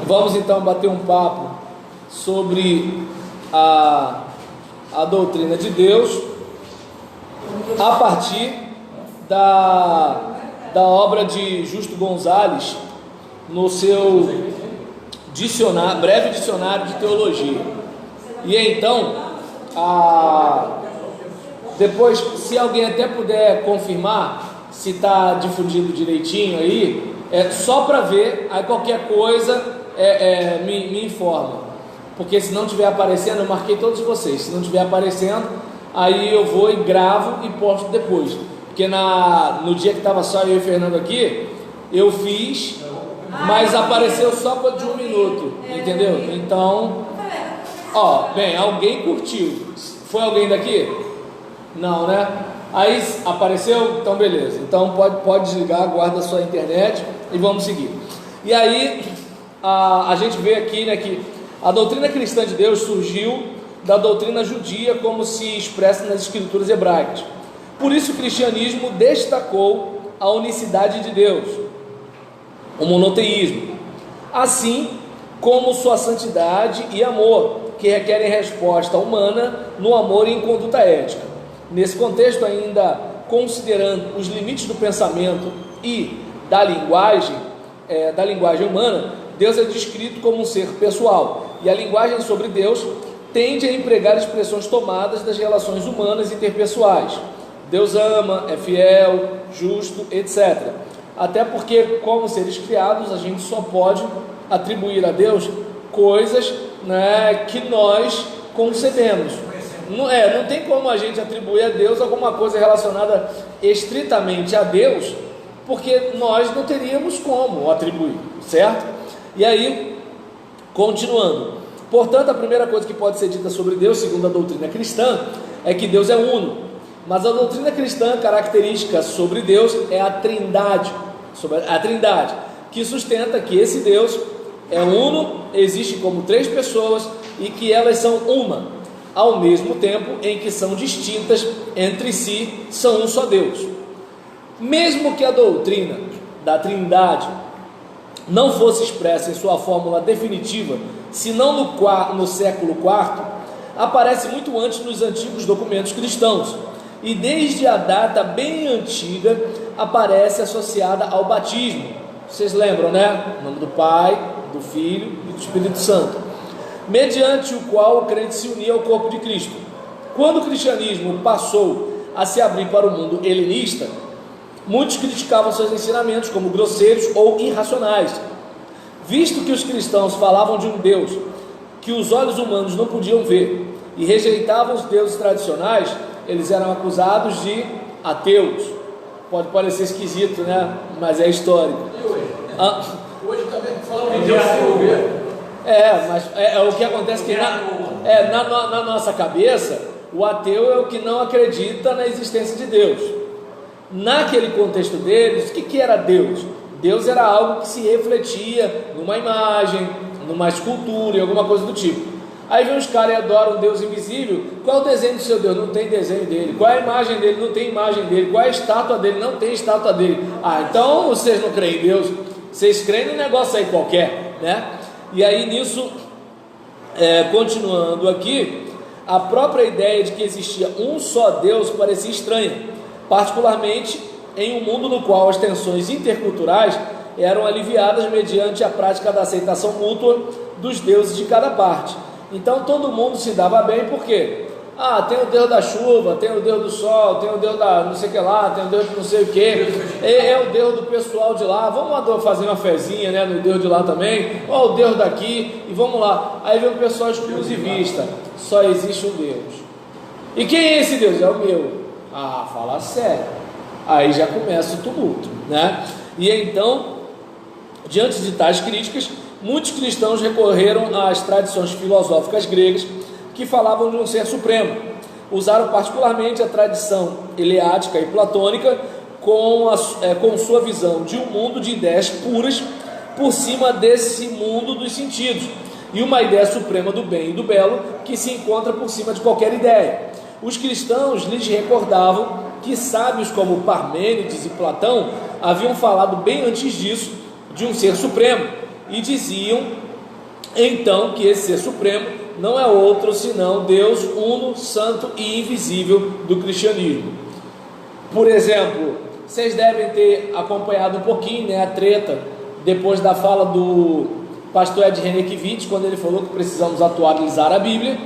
Vamos então bater um papo sobre a doutrina de Deus a partir da obra de Justo Gonzalez no seu breve dicionário de teologia. E então, depois, se alguém até puder confirmar se está difundido direitinho aí, só para ver, aí qualquer coisa me informa, porque se não estiver aparecendo, eu marquei todos vocês, se não estiver aparecendo, aí eu vou e gravo e posto depois, porque no dia que estava só eu e o Fernando aqui, eu fiz, mas apareceu só de 1 minuto, entendeu? Então, bem, alguém curtiu, foi alguém daqui? Não, né? Aí apareceu, então beleza, então pode desligar, guarda a sua internet e vamos seguir. E aí a gente vê aqui, né, que a doutrina cristã de Deus surgiu da doutrina judia, como se expressa nas escrituras hebraicas. Por isso o cristianismo destacou a unicidade de Deus, o monoteísmo, assim como sua santidade e amor, que requerem resposta humana no amor e em conduta ética. Nesse contexto, ainda considerando os limites do pensamento e da linguagem humana, Deus é descrito como um ser pessoal, e a linguagem sobre Deus tende a empregar expressões tomadas das relações humanas e interpessoais. Deus ama, é fiel, justo, etc. Até porque, como seres criados, a gente só pode atribuir a Deus coisas, né, que nós concebemos. Não tem como a gente atribuir a Deus alguma coisa relacionada estritamente a Deus, porque nós não teríamos como atribuir, certo? E aí, continuando, portanto, a primeira coisa que pode ser dita sobre Deus, segundo a doutrina cristã, é que Deus é uno. Mas a doutrina cristã característica sobre Deus é a trindade, que sustenta que esse Deus é uno, existe como 3 pessoas e que elas são uma, ao mesmo tempo em que são distintas entre si, são um só Deus. Mesmo que a doutrina da trindade não fosse expressa em sua fórmula definitiva, senão no século IV, aparece muito antes nos antigos documentos cristãos, e desde a data bem antiga aparece associada ao batismo. Vocês lembram, né? O nome do Pai, do Filho e do Espírito Santo, mediante o qual o crente se unia ao corpo de Cristo. Quando o cristianismo passou a se abrir para o mundo helenista, muitos criticavam seus ensinamentos como grosseiros ou irracionais. Visto que os cristãos falavam de um Deus que os olhos humanos não podiam ver e rejeitavam os deuses tradicionais, eles eram acusados de ateus. Pode parecer esquisito, né? Mas é histórico. Hoje também falam de Deus sem ver. Mas o que acontece que na nossa cabeça, o ateu é o que não acredita na existência de Deus. Naquele contexto deles, o que era Deus? Deus era algo que se refletia numa imagem, numa escultura, em alguma coisa do tipo. Aí vem os caras e adoram um Deus invisível. Qual é o desenho do seu Deus? Não tem desenho dele. Qual é a imagem dele? Não tem imagem dele. Qual é a estátua dele? Não tem estátua dele. Então vocês não creem em Deus, vocês creem num negócio aí qualquer, né? E aí nisso, continuando aqui, a própria ideia de que existia um só Deus parecia estranha, particularmente em um mundo no qual as tensões interculturais eram aliviadas mediante a prática da aceitação mútua dos deuses de cada parte. Então todo mundo se dava bem, porque tem o Deus da chuva, tem o Deus do sol, tem o Deus da não sei o que lá, tem o Deus de não sei o que, é o Deus do pessoal de lá, vamos fazer uma fezinha, né, no Deus de lá também, o Deus daqui, e vamos lá. Aí vem o pessoal exclusivista, só existe um Deus. E quem é esse Deus? É o meu. Fala sério. Aí já começa o tumulto, né? E então, diante de tais críticas, muitos cristãos recorreram às tradições filosóficas gregas que falavam de um ser supremo. Usaram particularmente a tradição eleática e platônica com sua visão de um mundo de ideias puras por cima desse mundo dos sentidos, e uma ideia suprema do bem e do belo que se encontra por cima de qualquer ideia. Os cristãos lhes recordavam que sábios como Parmênides e Platão haviam falado bem antes disso de um ser supremo, e diziam então que esse ser supremo não é outro senão Deus uno, santo e invisível do cristianismo. Por exemplo, vocês devem ter acompanhado um pouquinho, né, a treta depois da fala do pastor Ed Renekiewicz, quando ele falou que precisamos atualizar a Bíblia.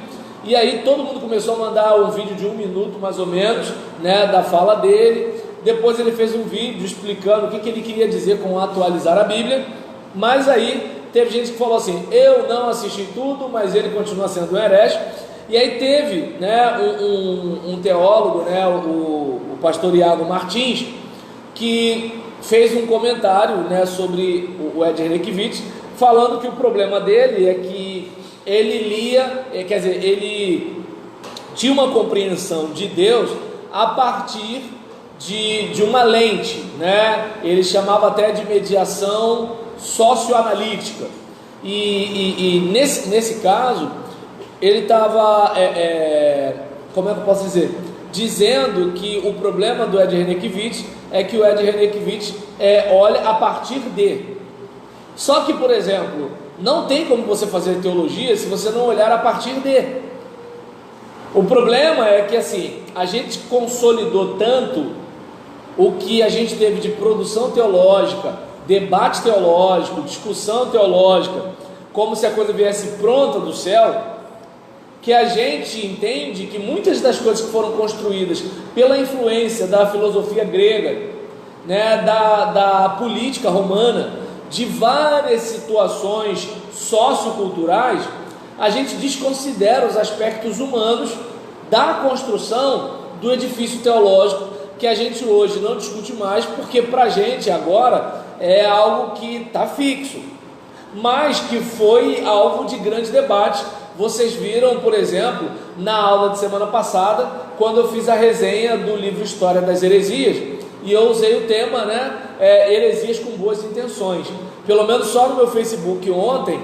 E aí todo mundo começou a mandar um vídeo de 1 minuto mais ou menos, né, da fala dele. Depois ele fez um vídeo explicando o que ele queria dizer com atualizar a Bíblia. Mas aí teve gente que falou assim: eu não assisti tudo, mas ele continua sendo um herege. E aí teve, né, um teólogo, né, o pastor Iago Martins, que fez um comentário, né, sobre o Ed Renekiewicz, falando que o problema dele é que ele lia, quer dizer, ele tinha uma compreensão de Deus a partir de uma lente, né? Ele chamava até de mediação socioanalítica. E nesse caso, ele estava, como é que eu posso dizer? Dizendo que o problema do Ed Renekiewicz é que o Ed Renekiewicz olha a partir de. Só que, por exemplo, não tem como você fazer teologia se você não olhar a partir de. O problema é que, assim, a gente consolidou tanto o que a gente teve de produção teológica, debate teológico, discussão teológica, como se a coisa viesse pronta do céu, que a gente entende que muitas das coisas que foram construídas pela influência da filosofia grega, né, da política romana, de várias situações socioculturais, a gente desconsidera os aspectos humanos da construção do edifício teológico, que a gente hoje não discute mais, porque para a gente agora é algo que está fixo, mas que foi alvo de grande debate. Vocês viram, por exemplo, na aula de semana passada, quando eu fiz a resenha do livro História das Heresias, e eu usei o tema, né, heresias com boas intenções. Pelo menos só no meu Facebook ontem,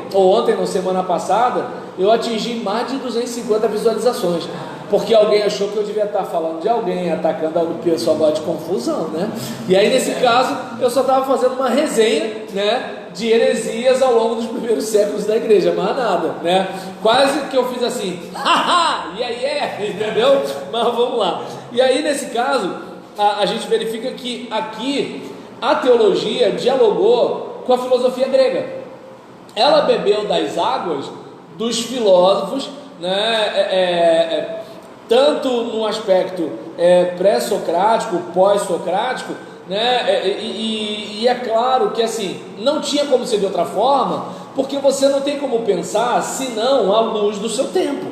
na semana passada, eu atingi mais de 250 visualizações, porque alguém achou que eu devia estar falando de alguém, atacando o pessoal agora de confusão, né? E aí nesse caso, eu só estava fazendo uma resenha, né, de heresias ao longo dos primeiros séculos da igreja, mais nada, né? Quase que eu fiz assim, haha, e aí entendeu? Mas vamos lá. E aí nesse caso, a gente verifica que aqui a teologia dialogou com a filosofia grega. Ela bebeu das águas dos filósofos, né, tanto no aspecto pré-socrático, pós-socrático, né, e é claro que assim, não tinha como ser de outra forma, porque você não tem como pensar senão à luz do seu tempo.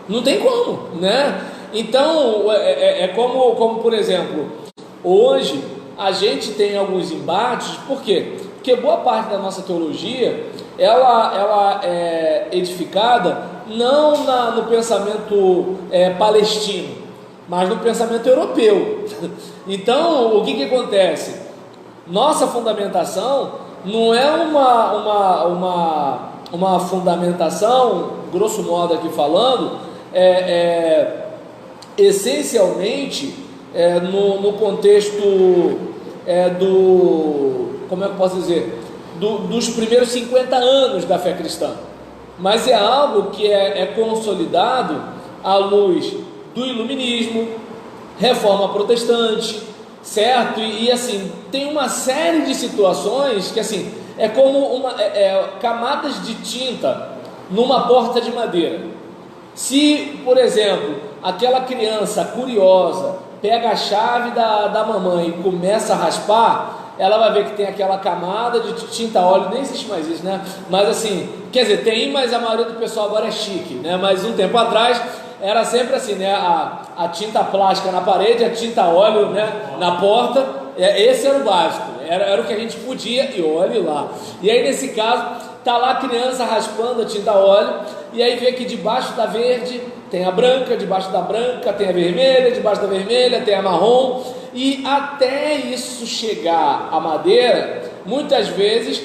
Não tem como, né? Então, como por exemplo, hoje a gente tem alguns embates. Por quê? Porque boa parte da nossa teologia, ela é edificada não no pensamento palestino, mas no pensamento europeu. Então, o que acontece? Nossa fundamentação não é uma fundamentação, grosso modo aqui falando, essencialmente no contexto como é que eu posso dizer, dos primeiros 50 anos da fé cristã, mas é algo que é consolidado à luz do iluminismo, reforma protestante, certo? E assim, tem uma série de situações que assim, é como camadas de tinta numa porta de madeira. Se, por exemplo, aquela criança curiosa pega a chave da mamãe e começa a raspar, ela vai ver que tem aquela camada de tinta óleo, nem existe mais isso, né? Mas assim, quer dizer, tem, mas a maioria do pessoal agora é chique, né? Mas um tempo atrás era sempre assim, né? A tinta plástica na parede, a tinta óleo, né, na porta. Esse era o básico, era o que a gente podia, e olhe lá. E aí nesse caso, tá lá a criança raspando a tinta óleo, e aí vê que debaixo da verde tem a branca, debaixo da branca tem a vermelha, debaixo da vermelha tem a marrom, e até isso chegar à madeira, muitas vezes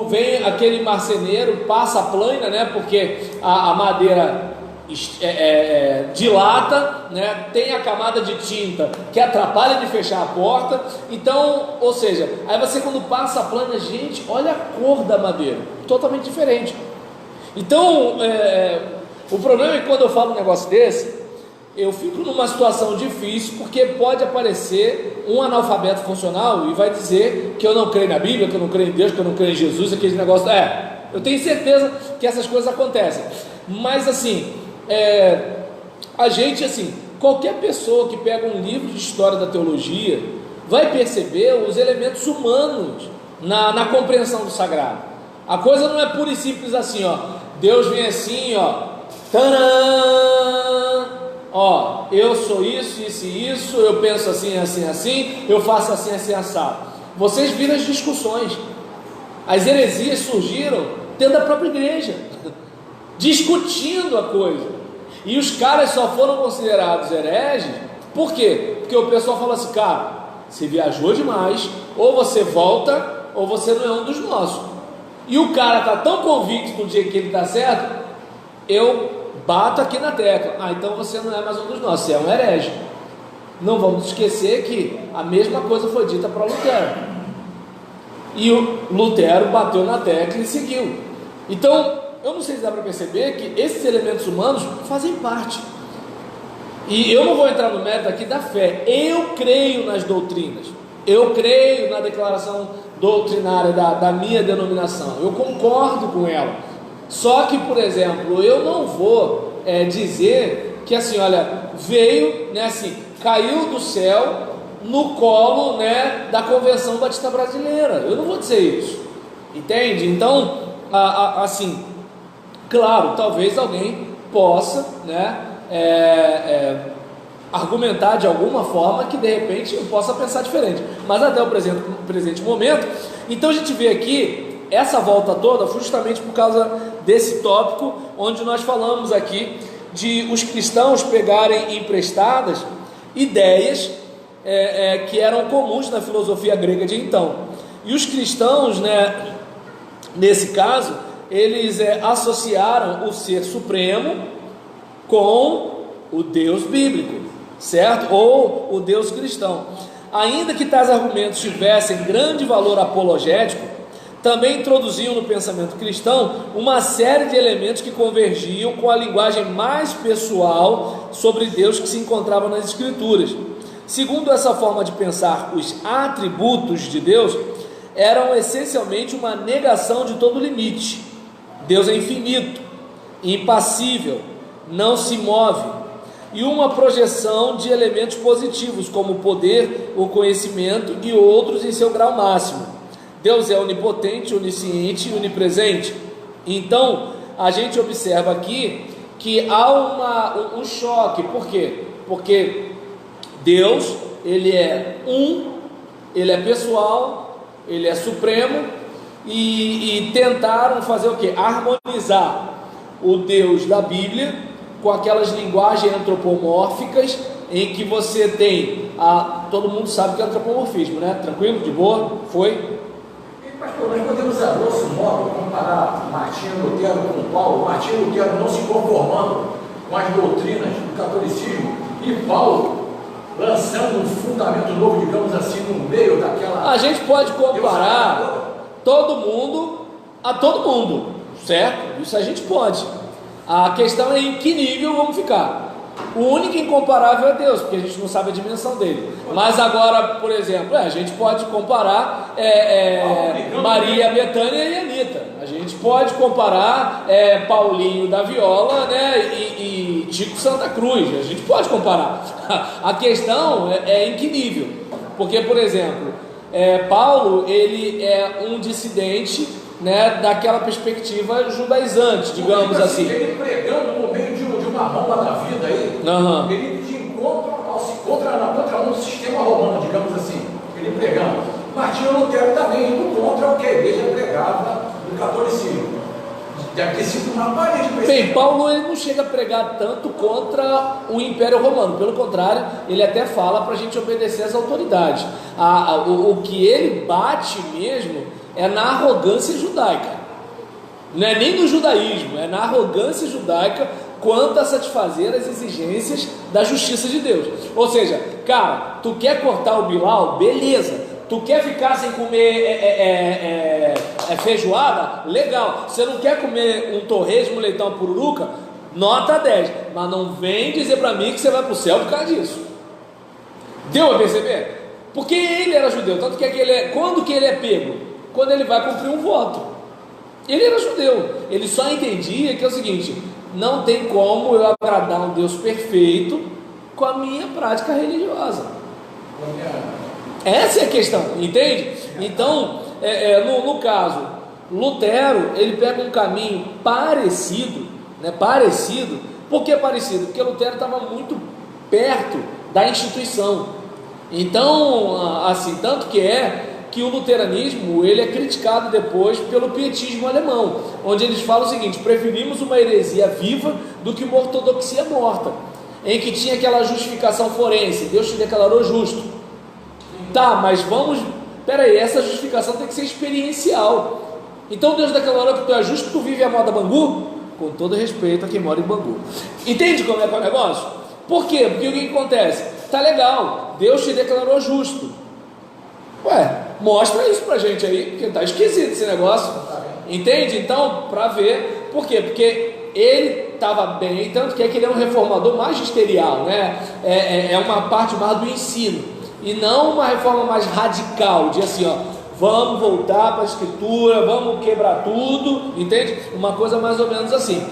vem aquele marceneiro, passa a plana, né, porque a madeira dilata, né, tem a camada de tinta que atrapalha de fechar a porta. Então, ou seja, aí você quando passa a plana, gente, olha a cor da madeira, totalmente diferente. Então, o problema é que quando eu falo um negócio desse, eu fico numa situação difícil, porque pode aparecer um analfabeto funcional e vai dizer que eu não creio na Bíblia, que eu não creio em Deus, que eu não creio em Jesus, aquele negócio. Eu tenho certeza que essas coisas acontecem, mas assim, a gente, assim, qualquer pessoa que pega um livro de história da teologia vai perceber os elementos humanos na compreensão do sagrado. A coisa não é pura e simples assim, ó. Deus vem assim, ó, tadã! Ó, eu sou isso, isso e isso, eu penso assim, assim, assim, eu faço assim, assim, assado. Vocês viram as discussões, as heresias surgiram dentro da própria igreja, discutindo a coisa, e os caras só foram considerados hereges, por quê? Porque o pessoal falou assim, cara, você viajou demais, ou você volta, ou você não é um dos nossos. E o cara está tão convicto do dia que ele está certo, eu bato aqui na tecla, então você não é mais um dos nossos, você é um herege. Não vamos esquecer que a mesma coisa foi dita para Lutero, e o Lutero bateu na tecla e seguiu. Então, eu não sei se dá para perceber que esses elementos humanos fazem parte, e eu não vou entrar no mérito aqui da fé. Eu creio nas doutrinas, eu creio na declaração doutrinária da minha denominação, eu concordo com ela. Só que, por exemplo, eu não vou dizer que assim, olha, veio, né, assim, caiu do céu no colo, né, da Convenção Batista Brasileira. Eu não vou dizer isso, entende? Então, assim, claro, talvez alguém possa, né, argumentar de alguma forma que de repente eu possa pensar diferente, mas até o presente momento. Então a gente vê aqui essa volta toda justamente por causa desse tópico, onde nós falamos aqui de os cristãos pegarem emprestadas ideias que eram comuns na filosofia grega de então, e os cristãos, né, nesse caso, eles associaram o ser supremo com o Deus bíblico, certo? Ou o Deus cristão. Ainda que tais argumentos tivessem grande valor apologético, também introduziam no pensamento cristão uma série de elementos que convergiam com a linguagem mais pessoal sobre Deus que se encontrava nas Escrituras. Segundo essa forma de pensar, os atributos de Deus eram essencialmente uma negação de todo limite. Deus é infinito, impassível, não se move, e uma projeção de elementos positivos, como o poder, o conhecimento e outros em seu grau máximo. Deus é onipotente, onisciente e onipresente. Então, a gente observa aqui que há um choque. Por quê? Porque Deus, ele é ele é pessoal, ele é supremo, e tentaram fazer o quê? Harmonizar o Deus da Bíblia com aquelas linguagens antropomórficas, em que você tem, todo mundo sabe que é antropomorfismo, né? Tranquilo? De boa? Foi? Pastor, nós podemos, a grosso modo, comparar Martinho Lutero com Paulo. Martinho Lutero não se conformando com as doutrinas do catolicismo, e Paulo lançando um fundamento novo, digamos assim, no meio daquela... A gente pode comparar todo mundo a todo mundo, certo? Isso a gente pode. A questão é em que nível vamos ficar. O único incomparável é Deus, porque a gente não sabe a dimensão dele. Mas agora, por exemplo, a gente pode comparar Maria Bethânia e Anitta. A gente pode comparar Paulinho da Viola, né, e Tico Santa Cruz. A gente pode comparar. A questão é em que nível. Porque, por exemplo, Paulo, ele é um dissidente, né, daquela perspectiva judaizante, digamos assim. Ele pregando no meio de uma Roma da vida aí, ele de encontro contra um sistema romano, digamos assim, ele pregando. Martinho Lutero também indo contra o que a igreja pregava no catolicismo. Deve ter sido uma parede. Bem, Paulo, ele não chega a pregar tanto contra o Império Romano, pelo contrário, ele até fala para a gente obedecer às autoridades. O que ele bate mesmo é na arrogância judaica, não é nem no judaísmo, é na arrogância judaica quanto a satisfazer as exigências da justiça de Deus. Ou seja, cara, tu quer cortar o Bilal? Beleza, Tu quer ficar sem comer feijoada? Legal. Você não quer comer um torresmo, leitão, pururuca? Nota 10. Mas não vem dizer para mim que você vai para o céu por causa disso. Deu a perceber? Porque ele era judeu. Tanto que quando que ele é pego? Quando ele vai cumprir um voto. Ele era judeu. Ele só entendia que é o seguinte: não tem como eu agradar um Deus perfeito com a minha prática religiosa. Essa é a questão, entende? Então, no caso, Lutero, ele pega um caminho parecido, né? Parecido. Por que parecido? Porque Lutero estava muito perto da instituição. Então, assim, tanto que o luteranismo, ele é criticado depois pelo pietismo alemão, onde eles falam o seguinte: preferimos uma heresia viva do que uma ortodoxia morta, em que tinha aquela justificação forense, Deus te declarou justo. Tá, mas peraí, essa justificação tem que ser experiencial. Então Deus declarou que tu é justo, tu vive a moda Bangu? Com todo respeito a quem mora em Bangu. Entende como é que é o negócio? Por quê? Porque o que acontece? Tá legal, Deus te declarou justo. Ué, mostra isso pra gente aí, porque tá esquisito esse negócio. Entende? Então, para ver. Por quê? Porque ele estava bem, tanto que ele é um reformador magisterial, né? É uma parte mais do ensino, e não uma reforma mais radical, de assim, ó, vamos voltar para a escritura, vamos quebrar tudo, entende? Uma coisa mais ou menos assim.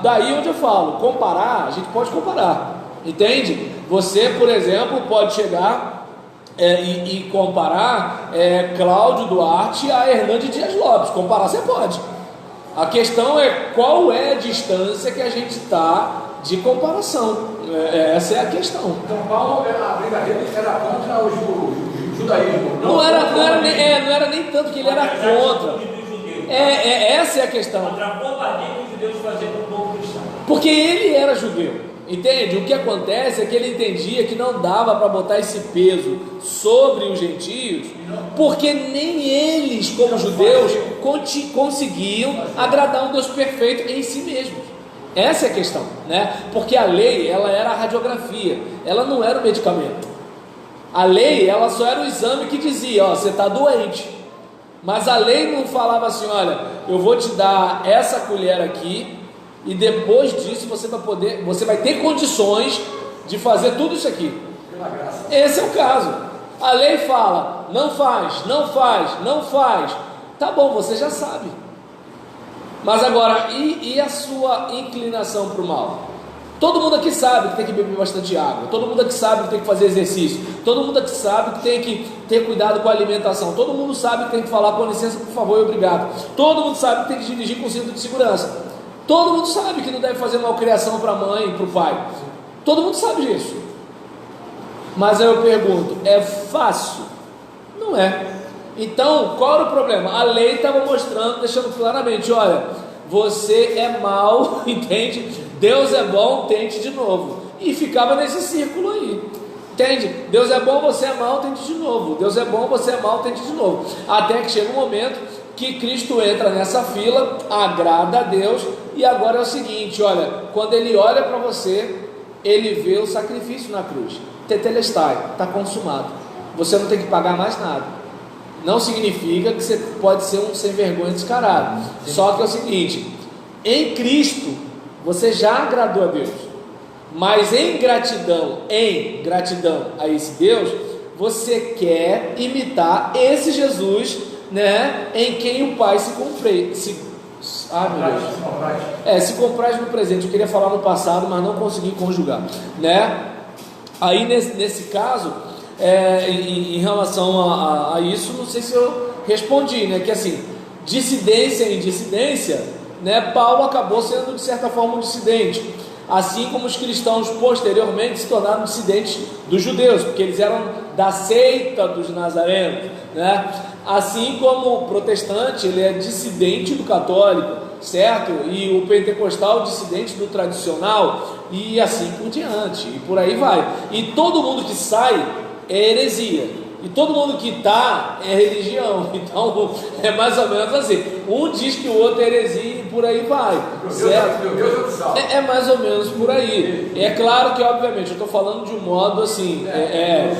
Daí onde eu falo, comparar, a gente pode comparar, entende? Você, por exemplo, pode chegar e comparar Cláudio Duarte a Hernandes Dias Lopes. Comparar você pode. A questão é qual é a distância que a gente está de comparação. Essa é a questão. Então Paulo, a briga dele era contra o judaísmo. Não era nem tanto que ele era contra. Essa é a questão. Porque ele era judeu, entende? O que acontece é que ele entendia que não dava para botar esse peso sobre os gentios, porque nem eles, como judeus, conseguiam agradar um Deus perfeito em si mesmos. Essa é a questão, né? Porque a lei, ela era a radiografia, ela não era o medicamento. A lei, ela só era o exame que dizia, ó, você está doente. Mas a lei não falava assim, olha, eu vou te dar essa colher aqui, e depois disso você vai ter condições de fazer tudo isso aqui. Esse é o caso. A lei fala, não faz, não faz, não faz. Tá bom, você já sabe. Mas agora, e a sua inclinação para o mal? Todo mundo aqui sabe que tem que beber bastante água, todo mundo aqui sabe que tem que fazer exercício, todo mundo aqui sabe que tem que ter cuidado com a alimentação, todo mundo sabe que tem que falar com licença, por favor e obrigado, todo mundo sabe que tem que dirigir com cinto de segurança, todo mundo sabe que não deve fazer malcriação para a mãe e para o pai, todo mundo sabe disso. Mas aí eu pergunto, é fácil? Não é. Então, qual era o problema? A lei estava mostrando, deixando claramente, olha, você é mau, entende? Deus é bom, tente de novo. E ficava nesse círculo aí, entende? Deus é bom, você é mau, tente de novo. Deus é bom, você é mau, tente de novo. Até que chega um momento que Cristo entra nessa fila, agrada a Deus, e agora é o seguinte, olha, quando Ele olha para você, Ele vê o sacrifício na cruz. Tetelestai, está consumado. Você não tem que pagar mais nada. Não significa que você pode ser um sem vergonha descarado. Só que é o seguinte, em Cristo você já agradou a Deus, mas em gratidão a esse Deus, você quer imitar esse Jesus, né, em quem o Pai se compraz no presente. Eu queria falar no passado, mas não consegui conjugar, né? Aí nesse caso, em relação a isso, não sei se eu respondi, né? Que assim, dissidência em dissidência, né? Paulo acabou sendo de certa forma um dissidente, assim como os cristãos posteriormente se tornaram dissidentes dos judeus, porque eles eram da seita dos nazarenos, né? Assim como o protestante, ele é dissidente do católico, certo? E o pentecostal dissidente do tradicional, e assim por diante, e por aí vai. E todo mundo que sai é heresia, e todo mundo que está é religião. Então é mais ou menos assim, um diz que o outro é heresia e por aí vai, certo? É mais ou menos por aí. É claro que obviamente eu estou falando de um modo assim,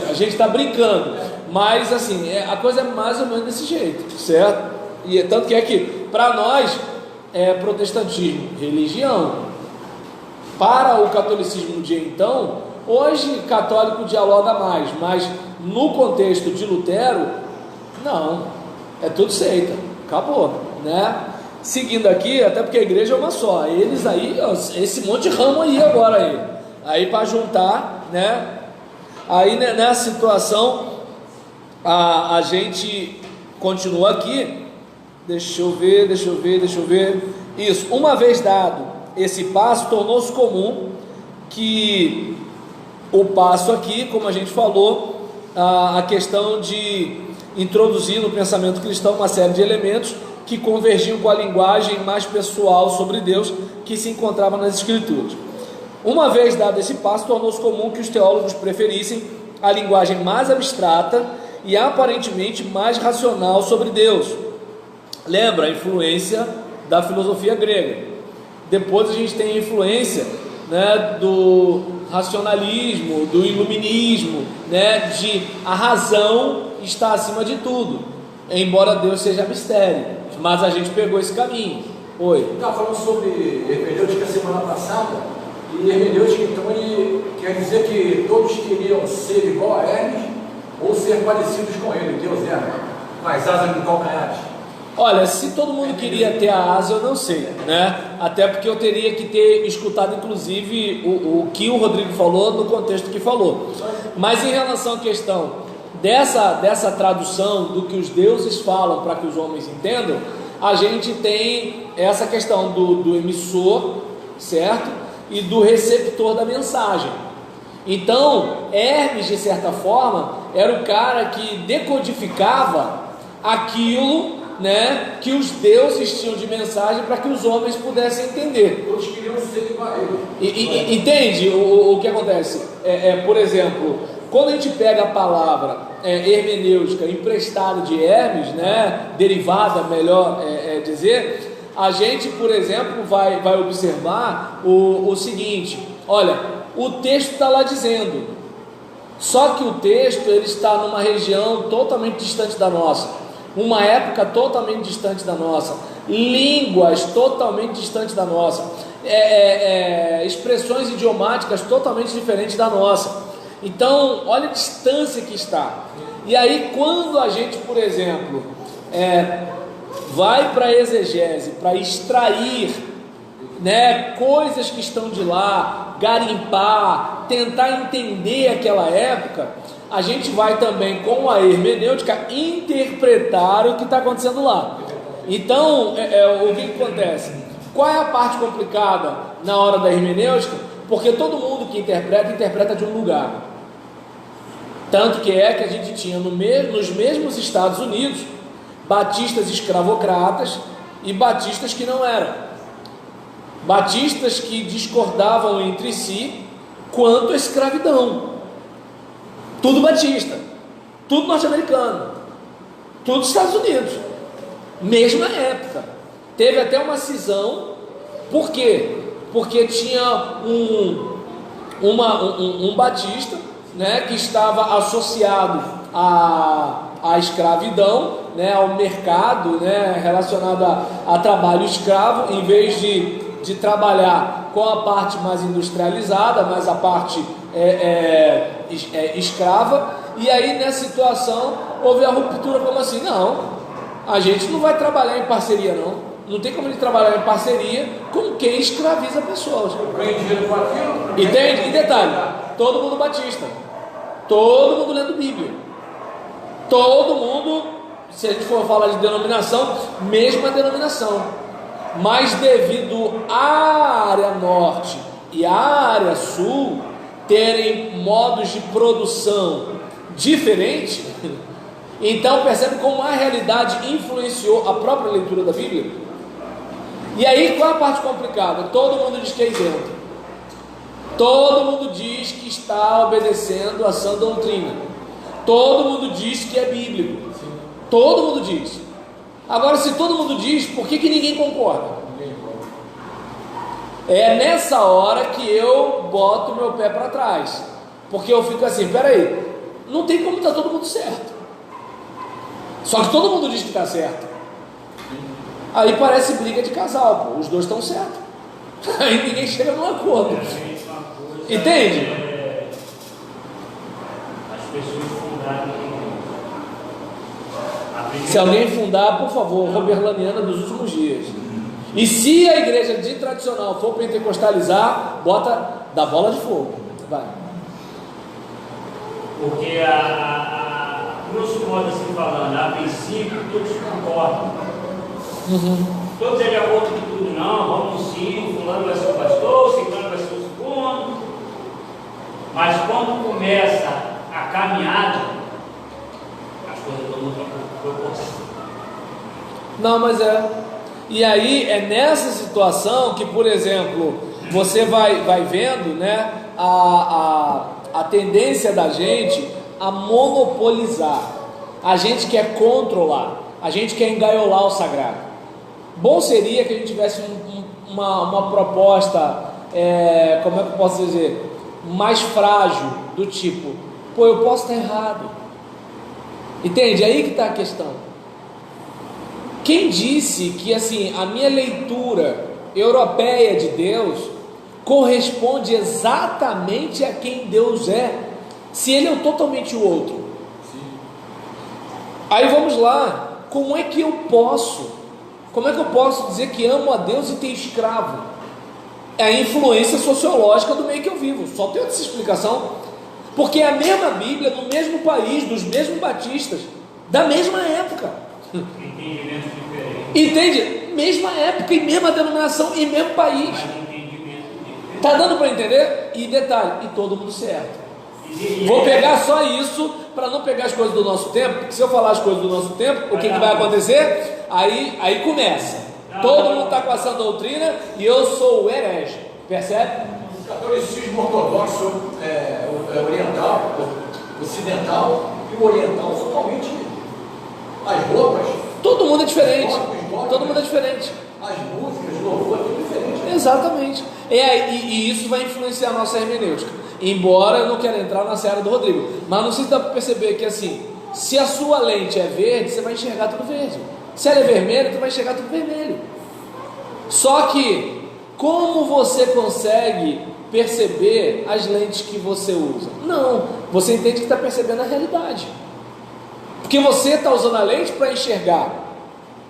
a gente está brincando, Mas assim, a coisa é mais ou menos desse jeito, certo? E tanto que é que, para nós, protestantismo, religião. Para o catolicismo de então, hoje católico dialoga mais, mas no contexto de Lutero, não, é tudo seita, acabou, né? Seguindo aqui, até porque a igreja é uma só, eles aí, ó, esse monte de ramo aí agora aí para juntar, né? Aí nessa situação a gente continua aqui. Deixa eu ver. Isso, uma vez dado esse passo, tornou-se comum que o passo aqui, como a gente falou, a questão de introduzir no pensamento cristão uma série de elementos que convergiam com a linguagem mais pessoal sobre Deus que se encontrava nas Escrituras. Uma vez dado esse passo, tornou-se comum que os teólogos preferissem a linguagem mais abstrata e aparentemente mais racional sobre Deus. Lembra a influência da filosofia grega. Depois a gente tem a influência, né, do racionalismo, do iluminismo, né, de a razão está acima de tudo, embora Deus seja mistério, mas a gente pegou esse caminho. Oi. Estava falando sobre hermenêutica semana passada, e hermenêutica, então, ele quer dizer que todos queriam ser igual a Hermes ou ser parecidos com ele, Deus com as asas no calcanhares. Olha, se todo mundo queria ter a asa, eu não sei, né? Até porque eu teria que ter escutado, inclusive, o que o Rodrigo falou no contexto que falou. Mas em relação à questão dessa tradução do que os deuses falam para que os homens entendam, a gente tem essa questão do emissor, certo? E do receptor da mensagem. Então, Hermes, de certa forma, era o cara que decodificava aquilo, né, que os deuses tinham de mensagem para que os homens pudessem entender. Todos queriam ser igual a ele. Entende o que acontece? Por exemplo, quando a gente pega a palavra hermenêutica emprestada de Hermes, né, derivada, melhor dizer, a gente, por exemplo, vai observar o seguinte: olha, o texto está lá dizendo, só que o texto ele está numa região totalmente distante da nossa, uma época totalmente distante da nossa, línguas totalmente distantes da nossa, expressões idiomáticas totalmente diferentes da nossa. Então, olha a distância que está. E aí, quando a gente, por exemplo, vai para a exegese, para extrair, né, coisas que estão de lá, garimpar, tentar entender aquela época, a gente vai também, com a hermenêutica, interpretar o que está acontecendo lá. Então, o que acontece? Qual é a parte complicada na hora da hermenêutica? Porque todo mundo que interpreta de um lugar. Tanto que a gente tinha nos mesmos Estados Unidos batistas escravocratas e batistas que não eram. Batistas que discordavam entre si quanto à escravidão. Tudo batista, tudo norte-americano, tudo Estados Unidos, mesma época. Teve até uma cisão. Por quê? Porque tinha um batista, né, que estava associado à escravidão, né, ao mercado, né, relacionado a trabalho escravo, em vez de trabalhar com a parte mais industrializada, mas a parte escrava. E aí nessa situação houve a ruptura, como assim? Não, a gente não vai trabalhar em parceria, não tem como ele trabalhar em parceria com quem escraviza pessoas. Entende? E detalhe, todo mundo batista, todo mundo lendo Bíblia, todo mundo, se a gente for falar de denominação, mesma denominação, mas devido à área norte e à área sul terem modos de produção diferentes, então percebe como a realidade influenciou a própria leitura da Bíblia. E aí qual é a parte complicada? Todo mundo diz que é isento, todo mundo diz que está obedecendo a sã doutrina, todo mundo diz que é bíblico, todo mundo diz. Agora, se todo mundo diz, por que ninguém concorda? É nessa hora que eu boto meu pé para trás, porque eu fico assim, peraí, não tem como estar todo mundo certo. Só que todo mundo diz que está certo. Aí parece briga de casal, pô. Os dois estão certos. Aí ninguém chega num acordo. Entende? As pessoas fundarem. Se alguém fundar, por favor, Roberlaniana dos últimos dias. E se a igreja de tradicional for pentecostalizar, bota da bola de fogo. Vai. Porque grosso modo assim falando, a princípio todos concordam. Todos é de acordo com tudo, não, vamos sim, fulano vai ser o pastor, ciclano vai ser o segundo. Mas quando começa a caminhada, as coisas tomam outra proporção. Não, mas é. E aí é nessa situação que, por exemplo, você vai vendo, né, a tendência da gente a monopolizar. A gente quer controlar, a gente quer engaiolar o sagrado. Bom seria que a gente tivesse uma proposta, como é que eu posso dizer, mais frágil, do tipo, pô, eu posso estar errado. Entende? Aí que está a questão. Quem disse que assim a minha leitura europeia de Deus corresponde exatamente a quem Deus é, se Ele é totalmente o outro? Sim. Aí vamos lá, como é que eu posso dizer que amo a Deus e ter escravo? É a influência sociológica do meio que eu vivo, só tem outra explicação, porque é a mesma Bíblia, no mesmo país, dos mesmos batistas, da mesma época. Entendimentos diferentes. Entende? Mesma época e mesma denominação e mesmo país. Tá dando para entender? E detalhe, e todo mundo certo. Vou pegar só isso para não pegar as coisas do nosso tempo, porque se eu falar as coisas do nosso tempo, o que vai acontecer? Aí começa. Todo mundo está com essa doutrina e eu sou o herege. Percebe? O catolicismo ortodoxo oriental, ocidental e o oriental totalmente. As roupas. Todo mundo é diferente. Todo mundo é diferente. As músicas, louvor, é tudo diferente. Exatamente. E isso vai influenciar a nossa hermenêutica. Embora eu não quero entrar na seara do Rodrigo, mas não sei se dá para perceber que assim, se a sua lente é verde, você vai enxergar tudo verde. Se ela é vermelha, você vai enxergar tudo vermelho. Só que, como você consegue perceber as lentes que você usa? Não, você entende que está percebendo a realidade. Porque você está usando a lente para enxergar,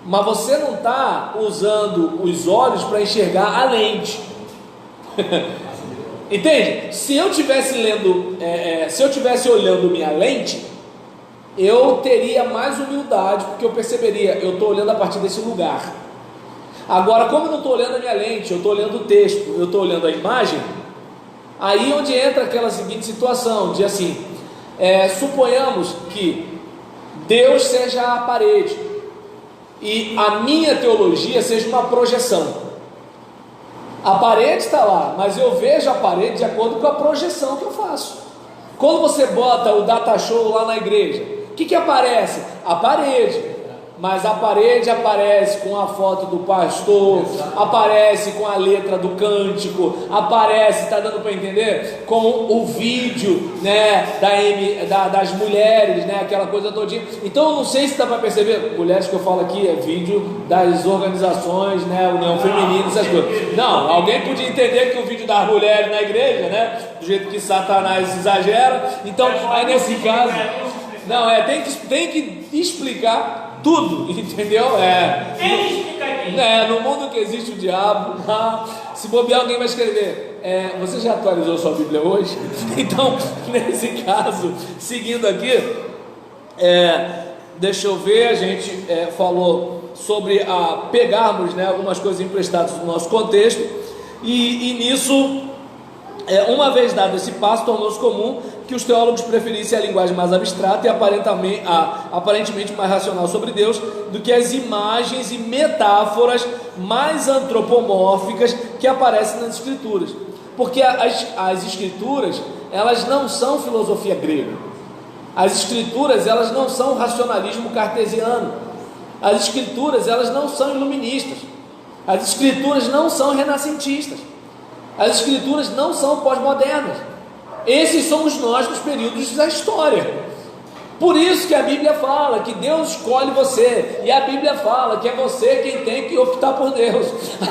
mas você não está usando os olhos para enxergar a lente. Entende? Se eu tivesse olhando minha lente, eu teria mais humildade, porque eu perceberia, eu estou olhando a partir desse lugar. Agora, como eu não estou olhando a minha lente, eu estou olhando o texto, eu estou olhando a imagem, aí onde entra aquela seguinte situação, de assim, suponhamos que Deus seja a parede e a minha teologia seja uma projeção. A parede está lá, mas eu vejo a parede de acordo com a projeção que eu faço. Quando você bota o data show lá na igreja, o que aparece? A parede. Mas a parede aparece com a foto do pastor, aparece com a letra do cântico, aparece, está dando para entender? Com o vídeo, né, das mulheres, né, aquela coisa todinha. Então eu não sei se dá para perceber, mulheres que eu falo aqui, é vídeo das organizações, né, União Feminina, essas coisas. Não, alguém podia entender que o vídeo das mulheres na igreja, né, do jeito que Satanás exagera. Então aí nesse caso, não, tem que explicar tudo, entendeu? No mundo que existe o diabo, se bobear, alguém vai escrever, você já atualizou sua Bíblia hoje? Então, nesse caso, seguindo aqui, deixa eu ver, a gente falou sobre pegarmos, né, algumas coisas emprestadas do nosso contexto, e nisso, uma vez dado esse passo, tornou-se comum que os teólogos preferissem a linguagem mais abstrata e aparentemente mais racional sobre Deus do que as imagens e metáforas mais antropomórficas que aparecem nas escrituras, porque as escrituras, elas não são filosofia grega, as escrituras, elas não são racionalismo cartesiano, as escrituras, elas não são iluministas, as escrituras não são renascentistas, as escrituras não são pós-modernas. Esses somos nós nos períodos da história. Por isso que a Bíblia fala que Deus escolhe você, e a Bíblia fala que é você quem tem que optar por Deus.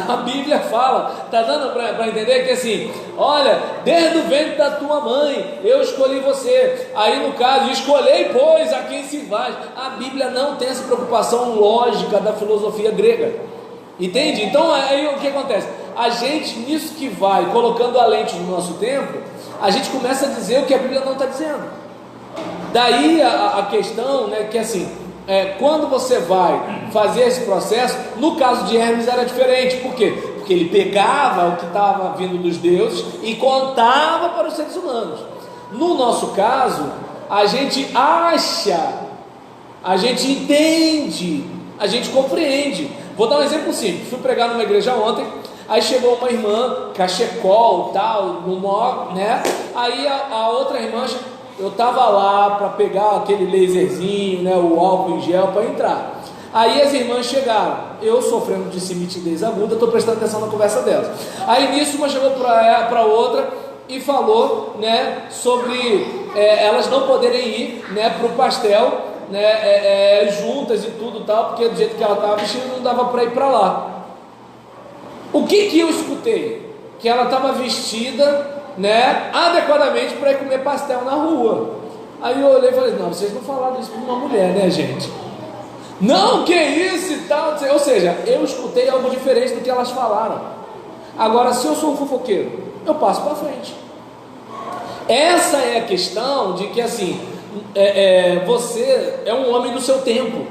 A Bíblia fala, está dando para entender que assim, olha, desde o ventre da tua mãe eu escolhi você. Aí no caso, escolhei pois a quem se vai. A Bíblia não tem essa preocupação lógica da filosofia grega, entende? Então aí o que acontece? A gente, nisso que vai colocando a lente no nosso tempo, a gente começa a dizer o que a Bíblia não está dizendo. Daí a questão, né, que assim, quando você vai fazer esse processo, no caso de Hermes era diferente. Por quê? Porque ele pegava o que estava vindo dos deuses e contava para os seres humanos. No nosso caso, a gente acha, a gente entende, a gente compreende. Vou dar um exemplo simples. Fui pregar numa igreja ontem, aí chegou uma irmã, cachecol, tal, no maior, né? Aí a outra irmã, eu estava lá para pegar aquele laserzinho, né, o álcool em gel para entrar. Aí as irmãs chegaram, eu sofrendo de simitidez aguda, estou prestando atenção na conversa delas. Aí nisso uma chegou para outra e falou, né, sobre elas não poderem ir, né, para o pastel, né, juntas e tudo tal, porque do jeito que ela estava vestida não dava para ir para lá. O que eu escutei? Que ela estava vestida, né, adequadamente para ir comer pastel na rua. Aí eu olhei e falei, não, vocês não falaram isso para uma mulher, né, gente? Não, que isso e tal. Ou seja, eu escutei algo diferente do que elas falaram. Agora, se eu sou um fofoqueiro, eu passo para frente. Essa é a questão de que assim, você é um homem do seu tempo.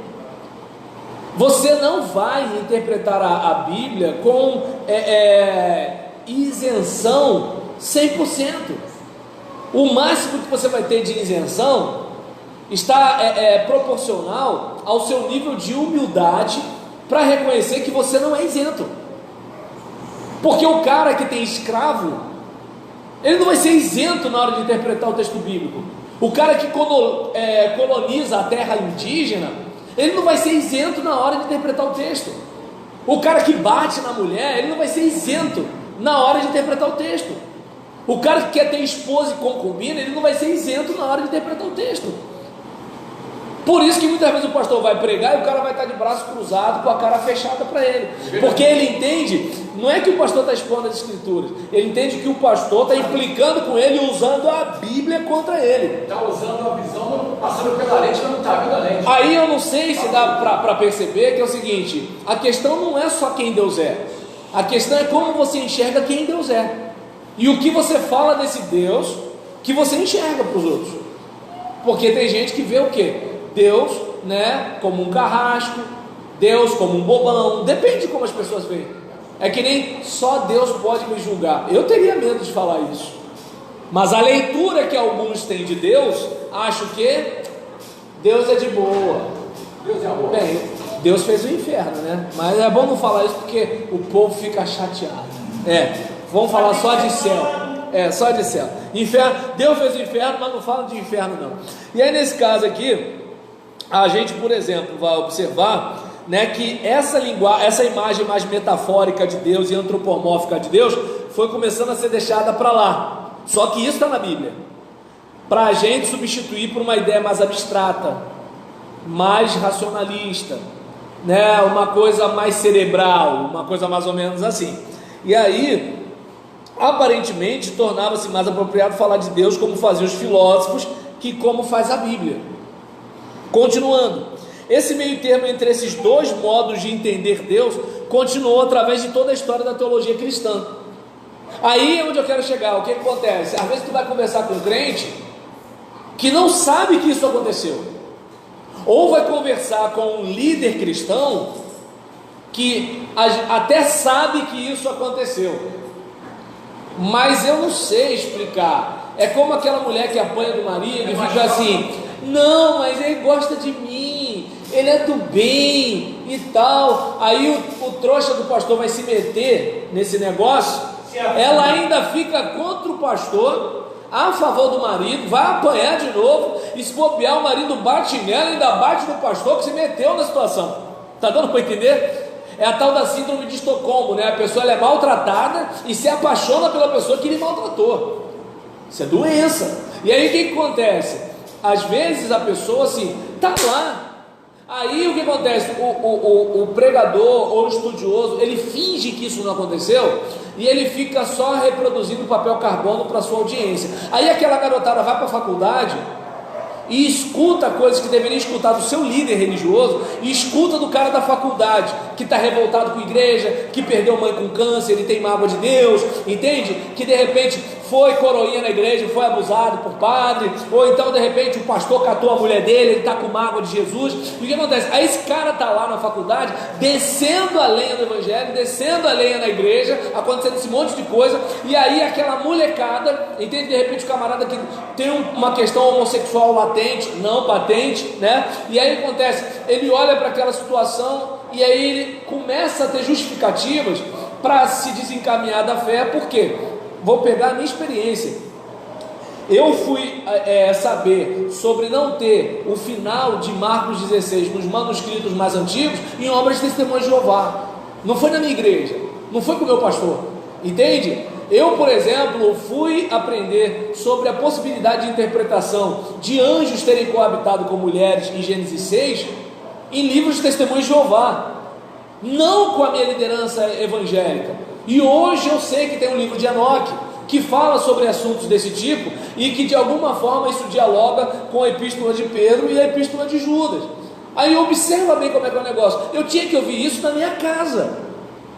Você não vai interpretar a Bíblia com isenção 100%. O máximo que você vai ter de isenção está proporcional ao seu nível de humildade para reconhecer que você não é isento. Porque o cara que tem escravo, ele não vai ser isento na hora de interpretar o texto bíblico. O cara que coloniza a terra indígena, ele não vai ser isento na hora de interpretar o texto. O cara que bate na mulher, ele não vai ser isento na hora de interpretar o texto. O cara que quer ter esposa e concubina, ele não vai ser isento na hora de interpretar o texto. Por isso que muitas vezes o pastor vai pregar e o cara vai estar de braço cruzado, com a cara fechada para ele, porque ele entende, não é que o pastor está expondo as escrituras, ele entende que o pastor está implicando com ele, usando a Bíblia contra ele, está usando a visão, passando pela lente, mas não está vendo a lente. Aí eu não sei se dá para perceber que é o seguinte, a questão não é só quem Deus é, a questão é como você enxerga quem Deus é, e o que você fala desse Deus, que você enxerga para os outros. Porque tem gente que vê o quê? Deus, né, como um carrasco, Deus como um bobão, depende de como as pessoas veem. É que nem só Deus pode me julgar. Eu teria medo de falar isso, mas a leitura que alguns têm de Deus, acho que Deus é de boa. Deus é amor. Bem, Deus fez o inferno, né? Mas é bom não falar isso porque o povo fica chateado. Vamos falar só de céu. Só de céu. Inferno, Deus fez o inferno, mas não fala de inferno não. E aí nesse caso aqui, a gente, por exemplo, vai observar, né, que essa imagem mais metafórica de Deus e antropomórfica de Deus foi começando a ser deixada para lá. Só que isso está na Bíblia, para a gente substituir por uma ideia mais abstrata, mais racionalista, né, uma coisa mais cerebral, uma coisa mais ou menos assim. E aí, aparentemente, tornava-se mais apropriado falar de Deus como faziam os filósofos, que como faz a Bíblia. Continuando, esse meio termo entre esses dois modos de entender Deus continuou através de toda a história da teologia cristã. Aí é onde eu quero chegar. O que acontece? Às vezes tu vai conversar com um crente que não sabe que isso aconteceu, ou vai conversar com um líder cristão que até sabe que isso aconteceu, mas eu não sei explicar. É como aquela mulher que apanha do marido e fica assim: não, mas ele gosta de mim, ele é do bem e tal. Aí o trouxa do pastor vai se meter nesse negócio, ela ainda fica contra o pastor, a favor do marido, vai apanhar de novo, e se bobear, o marido bate nela, ainda bate no pastor que se meteu na situação. Está dando para entender? É a tal da síndrome de Estocolmo, né? A pessoa é maltratada e se apaixona pela pessoa que lhe maltratou. Isso é doença. E aí o que acontece? às vezes a pessoa assim, está lá. Aí o que acontece? O pregador ou o estudioso, ele finge que isso não aconteceu e ele fica só reproduzindo papel carbono para sua audiência. Aí aquela garotada vai para a faculdade e escuta coisas que deveria escutar do seu líder religioso, e escuta do cara da faculdade, que está revoltado com a igreja, que perdeu mãe com câncer, ele tem mágoa de Deus, entende? Que de repente foi coroinha na igreja, foi abusado por padre, ou então de repente o pastor catou a mulher dele, ele está com mágoa de Jesus. E o que acontece? Aí esse cara está lá na faculdade, descendo a lenha do evangelho, descendo a lenha na igreja, acontecendo esse monte de coisa, e aí aquela molecada, entende? De repente o camarada que tem uma questão homossexual latente, não patente, né? E aí acontece, ele olha para aquela situação e aí ele começa a ter justificativas para se desencaminhar da fé. Por quê? Vou pegar a minha experiência. Eu fui saber sobre não ter o final de Marcos 16 nos manuscritos mais antigos em obras de Testemunhas de Jeová. Não foi na minha igreja, não foi com o meu pastor, entende? Eu, por exemplo, fui aprender sobre a possibilidade de interpretação de anjos terem coabitado com mulheres em Gênesis 6 em livros de Testemunhas de Jeová, não com a minha liderança evangélica. E hoje eu sei que tem um livro de Enoque que fala sobre assuntos desse tipo e que de alguma forma isso dialoga com a epístola de Pedro e a epístola de Judas. Aí observa bem como é que é o negócio. Eu tinha que ouvir isso na minha casa,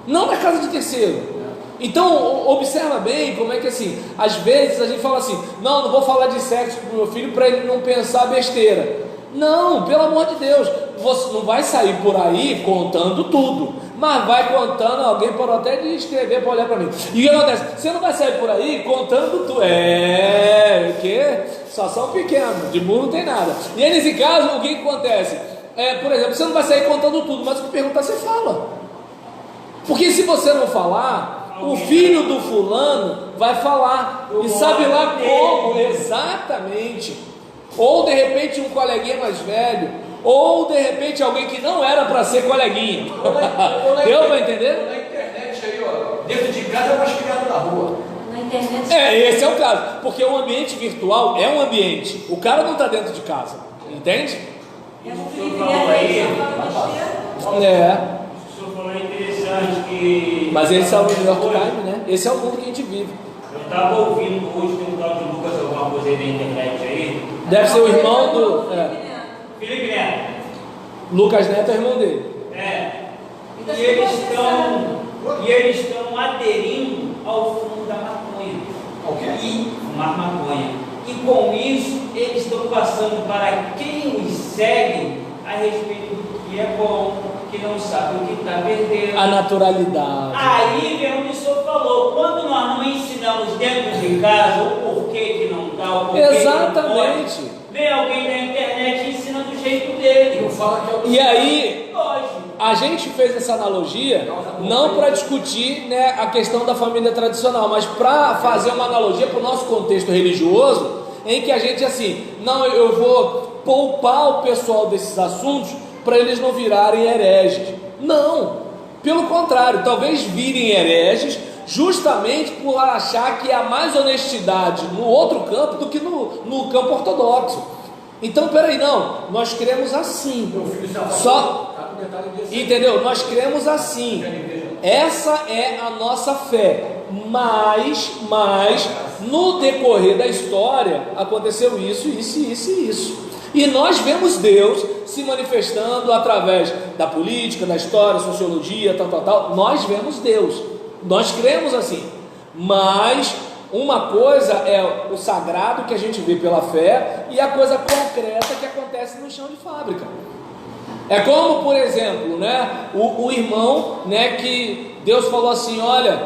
não na casa de terceiro. Então observa bem como é que assim, às vezes a gente fala assim, não vou falar de sexo para o meu filho para ele não pensar besteira. Não, pelo amor de Deus, você não vai sair por aí contando tudo, mas vai contando. Alguém pode até de escrever para olhar para mim. E o que acontece? Você não vai sair por aí contando tudo. Que só são pequenos, de burro não tem nada. E aí nesse caso, o que acontece? Por exemplo, você não vai sair contando tudo, mas o que perguntar você fala. Porque se você não falar, o filho do fulano vai falar. E sabe lá como? Exatamente. Ou de repente um coleguinha mais velho, ou de repente alguém que não era para ser coleguinha. Deu para entender? Na internet aí, ó, dentro de casa é mais criado na rua. Na internet. Esse é o caso, porque o ambiente virtual é um ambiente, o cara não está dentro de casa, entende? O senhor falou aí, É. o senhor falou interessante que... Mas esse é o New York Times, né? Esse é o mundo que a gente vive. Eu estava ouvindo hoje, tem um tal de Lucas, alguma coisa aí na internet aí. Deve ser o irmão do... Felipe Neto. Lucas Neto é o irmão dele. E eles estão aderindo ao fumo da maconha. E fumar maconha. E com isso, eles estão passando para quem os segue a respeito do que é bom, que não sabe o que está perdendo. A naturalidade. Aí vem o que o senhor falou, quando nós não ensinamos dentro de casa o porquê que não dá, o porquê exatamente. Que não pode, vem alguém na internet e ensina do jeito dele. E aí, a gente fez essa analogia não para discutir, né, a questão da família tradicional, mas para fazer uma analogia para o nosso contexto religioso, em que a gente assim, não, eu vou poupar o pessoal desses assuntos para eles não virarem hereges. Não, pelo contrário, talvez virem hereges justamente por achar que há mais honestidade no outro campo do que no campo ortodoxo. Então, peraí, não, nós cremos assim. Só, entendeu? Nós cremos assim. Essa é a nossa fé. Mas no decorrer da história aconteceu isso. E nós vemos Deus se manifestando através da política, da história, sociologia, tal. Nós vemos Deus. Nós cremos assim. Mas uma coisa é o sagrado que a gente vê pela fé e a coisa concreta que acontece no chão de fábrica. É como, por exemplo, né, o irmão, né, que Deus falou assim, olha,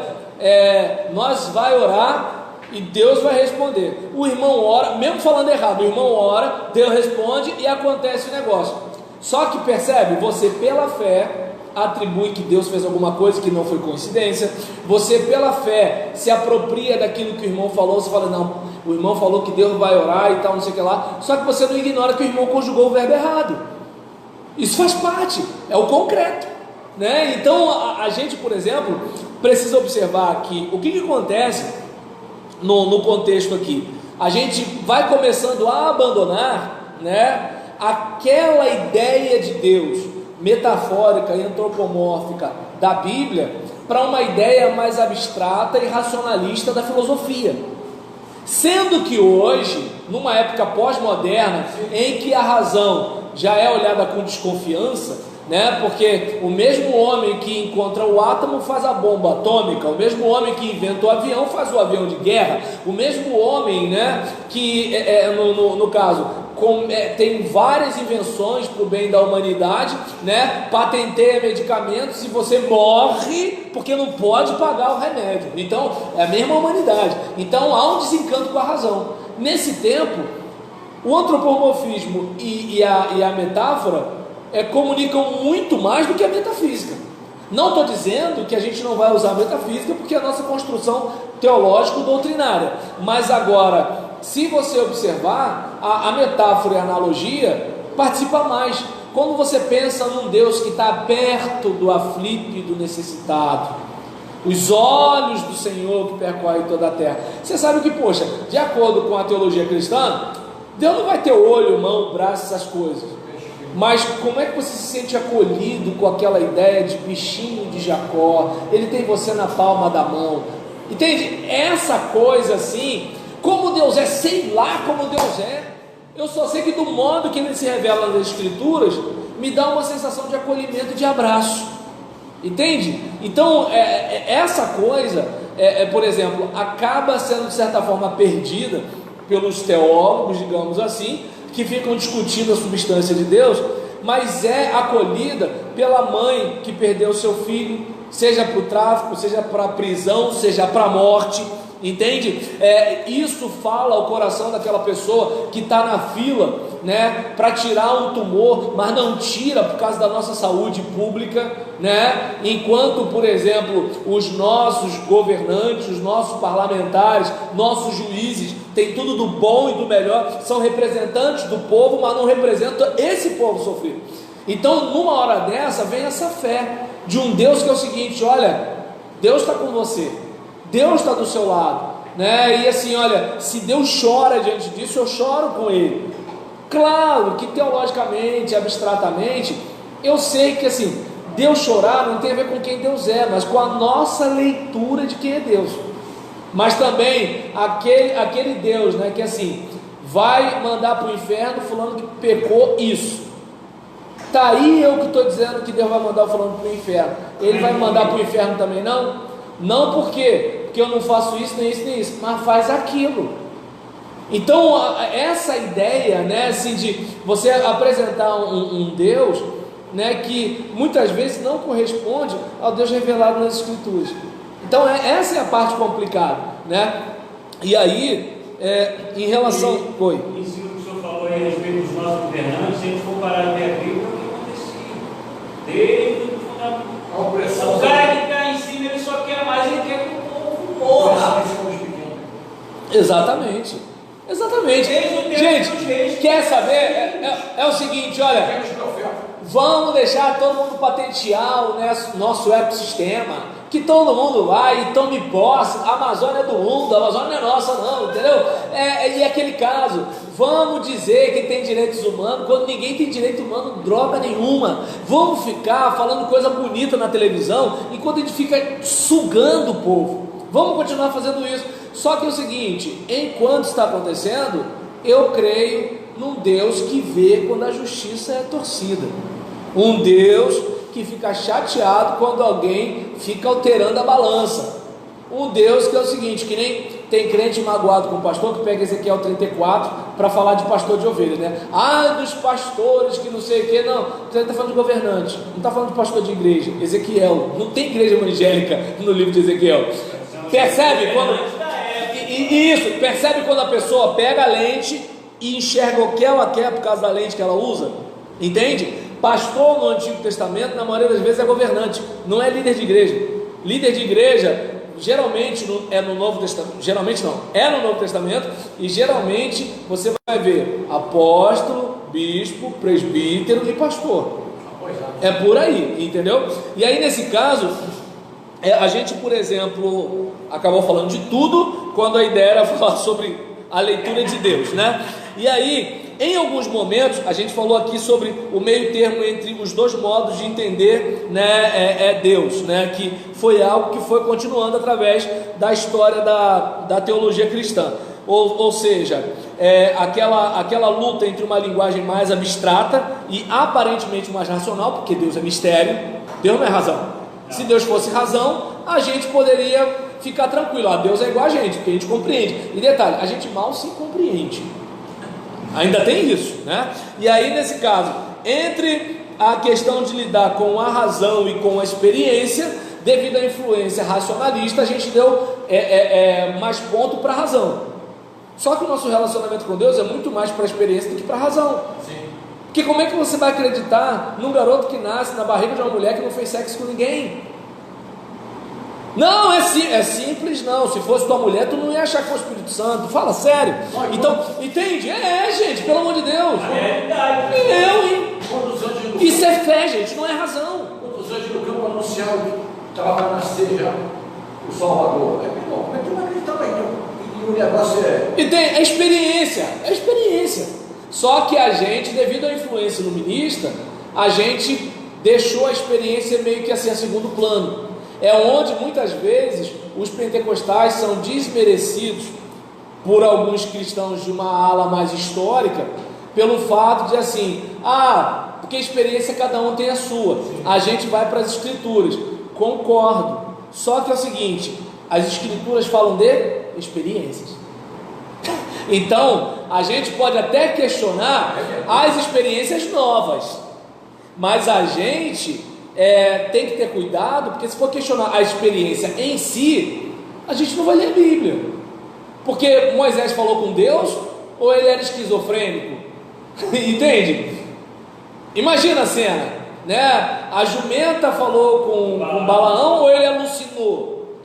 nós vai orar e Deus vai responder. O irmão ora, mesmo falando errado, o irmão ora, Deus responde e acontece o negócio. Só que percebe, você pela fé atribui que Deus fez alguma coisa que não foi coincidência. Você pela fé se apropria daquilo que o irmão falou. Você fala, não, o irmão falou que Deus vai orar e tal, não sei o que lá. Só que você não ignora que o irmão conjugou o verbo errado. Isso faz parte, é o concreto, né? Então a gente, por exemplo, precisa observar que o que acontece no contexto aqui. a gente vai começando a abandonar, né, aquela ideia de Deus metafórica e antropomórfica da Bíblia para uma ideia mais abstrata e racionalista da filosofia. Sendo que hoje, numa época pós-moderna, em que a razão já é olhada com desconfiança, né? Porque o mesmo homem que encontra o átomo faz a bomba atômica, o mesmo homem que inventa o avião faz o avião de guerra, o mesmo homem, né, que no caso tem várias invenções para o bem da humanidade, né, patenteia medicamentos e você morre porque não pode pagar o remédio. Então é a mesma humanidade. Então há um desencanto com a razão. Nesse tempo, o antropomorfismo e a metáfora comunicam muito mais do que a metafísica. Não estou dizendo que a gente não vai usar a metafísica, porque é a nossa construção teológico-doutrinária. Mas agora, se você observar, a metáfora e a analogia participa mais. Quando você pensa num Deus que está perto do aflito e do necessitado, os olhos do Senhor que percorrem toda a terra, você sabe que, poxa, de acordo com a teologia cristã, Deus não vai ter olho, mão, braço, essas coisas. Mas como é que você se sente acolhido com aquela ideia de bichinho de Jacó? Ele tem você na palma da mão. Entende? Essa coisa assim, como Deus é, sei lá como Deus é. Eu só sei que do modo que Ele se revela nas Escrituras, me dá uma sensação de acolhimento e de abraço. Entende? Então, essa coisa, por exemplo, acaba sendo de certa forma perdida pelos teólogos, digamos assim, que ficam discutindo a substância de Deus, mas é acolhida pela mãe que perdeu seu filho, seja para o tráfico, seja para a prisão, seja para a morte. Entende? Isso fala ao coração daquela pessoa que está na fila, né, para tirar um tumor, mas não tira por causa da nossa saúde pública, né? Enquanto, por exemplo, os nossos governantes, os nossos parlamentares, nossos juízes têm tudo do bom e do melhor, são representantes do povo, mas não representam esse povo sofrido. Então, numa hora dessa, vem essa fé de um Deus que é o seguinte: olha, Deus está com você, Deus está do seu lado, né? E assim, olha, se Deus chora diante disso, eu choro com Ele. Claro que teologicamente, abstratamente, eu sei que assim, Deus chorar não tem a ver com quem Deus é, mas com a nossa leitura de quem é Deus. Mas também aquele Deus, né, que assim, vai mandar para o inferno fulano que pecou isso. Tá aí eu que estou dizendo que Deus vai mandar o fulano para o inferno. Ele vai mandar para o inferno também não? Não porque eu não faço isso, nem isso, nem isso, mas faz aquilo. Então essa ideia, né, assim, de você apresentar um Deus, né, que muitas vezes não corresponde ao Deus revelado nas Escrituras. Então essa é a parte complicada, né? E aí, em relação... Oi. Em cima do que o senhor falou aí a respeito dos nossos governantes, se a gente for parar até aqui, o que acontecia? Desde o fundamento. O cara que está em cima, ele só quer mais, ele quer que o povo morra. Exatamente. Gente, quer saber? É o seguinte, olha, vamos deixar todo mundo patentear o nosso ecossistema, que todo mundo vai e tome posse. A Amazônia é do mundo, a Amazônia não é nossa não, entendeu? E aquele caso, vamos dizer que tem direitos humanos, quando ninguém tem direito humano, droga nenhuma. Vamos ficar falando coisa bonita na televisão, enquanto a gente fica sugando o povo. Vamos continuar fazendo isso. Só que é o seguinte, enquanto está acontecendo, eu creio num Deus que vê quando a justiça é torcida, um Deus que fica chateado quando alguém fica alterando a balança, um Deus que é o seguinte, que nem tem crente magoado com o pastor que pega Ezequiel 34 para falar de pastor de ovelha, né? Dos pastores que não sei o que, não, você está falando de governante, não está falando de pastor de igreja. Ezequiel, não tem igreja evangélica no livro de Ezequiel. Percebe quando... Isso, percebe quando a pessoa pega a lente e enxerga o que ela quer por causa da lente que ela usa? Entende? Pastor no Antigo Testamento, na maioria das vezes, é governante, não é líder de igreja. Líder de igreja, geralmente é no Novo Testamento, geralmente não, é no Novo Testamento, e geralmente você vai ver apóstolo, bispo, presbítero e pastor. É por aí, entendeu? E aí nesse caso, a gente, por exemplo, acabou falando de tudo, quando a ideia era falar sobre a leitura de Deus, né? E aí, em alguns momentos, a gente falou aqui sobre o meio termo entre os dois modos de entender, né, Deus, né? Que foi algo que foi continuando através da história da teologia cristã. Ou seja, aquela luta entre uma linguagem mais abstrata e aparentemente mais racional, porque Deus é mistério, Deus não é razão. Se Deus fosse razão, a gente poderia ficar tranquilo, Deus é igual a gente, porque a gente compreende. E detalhe, a gente mal se compreende, ainda tem isso, né? E aí nesse caso, entre a questão de lidar com a razão e com a experiência, devido à influência racionalista, a gente deu mais ponto para a razão. Só que o nosso relacionamento com Deus é muito mais para a experiência do que para a razão. Sim. Porque como é que você vai acreditar num garoto que nasce na barriga de uma mulher que não fez sexo com ninguém? Não, é simples não. Se fosse tua mulher, tu não ia achar que foi o Espírito Santo. Fala sério. Então, entende? Gente, pelo amor de Deus. Isso é fé, gente, não é razão. Quantos anjos no campo anunciaram que estava para nascer já o Salvador? Como é que tu não acreditava então? E o negócio é experiência, Só que a gente, devido à influência iluminista, a gente deixou a experiência meio que assim a segundo plano. É onde muitas vezes os pentecostais são desmerecidos por alguns cristãos de uma ala mais histórica, pelo fato de assim, porque a experiência cada um tem a sua, a gente vai para as escrituras. Concordo, só que é o seguinte, as escrituras falam de experiências. Então, a gente pode até questionar as experiências novas, mas a gente tem que ter cuidado, porque se for questionar a experiência em si, a gente não vai ler a Bíblia, porque Moisés falou com Deus, ou ele era esquizofrênico? Entende? Imagina a cena, né? A jumenta falou com Balaão, ou ele alucinou?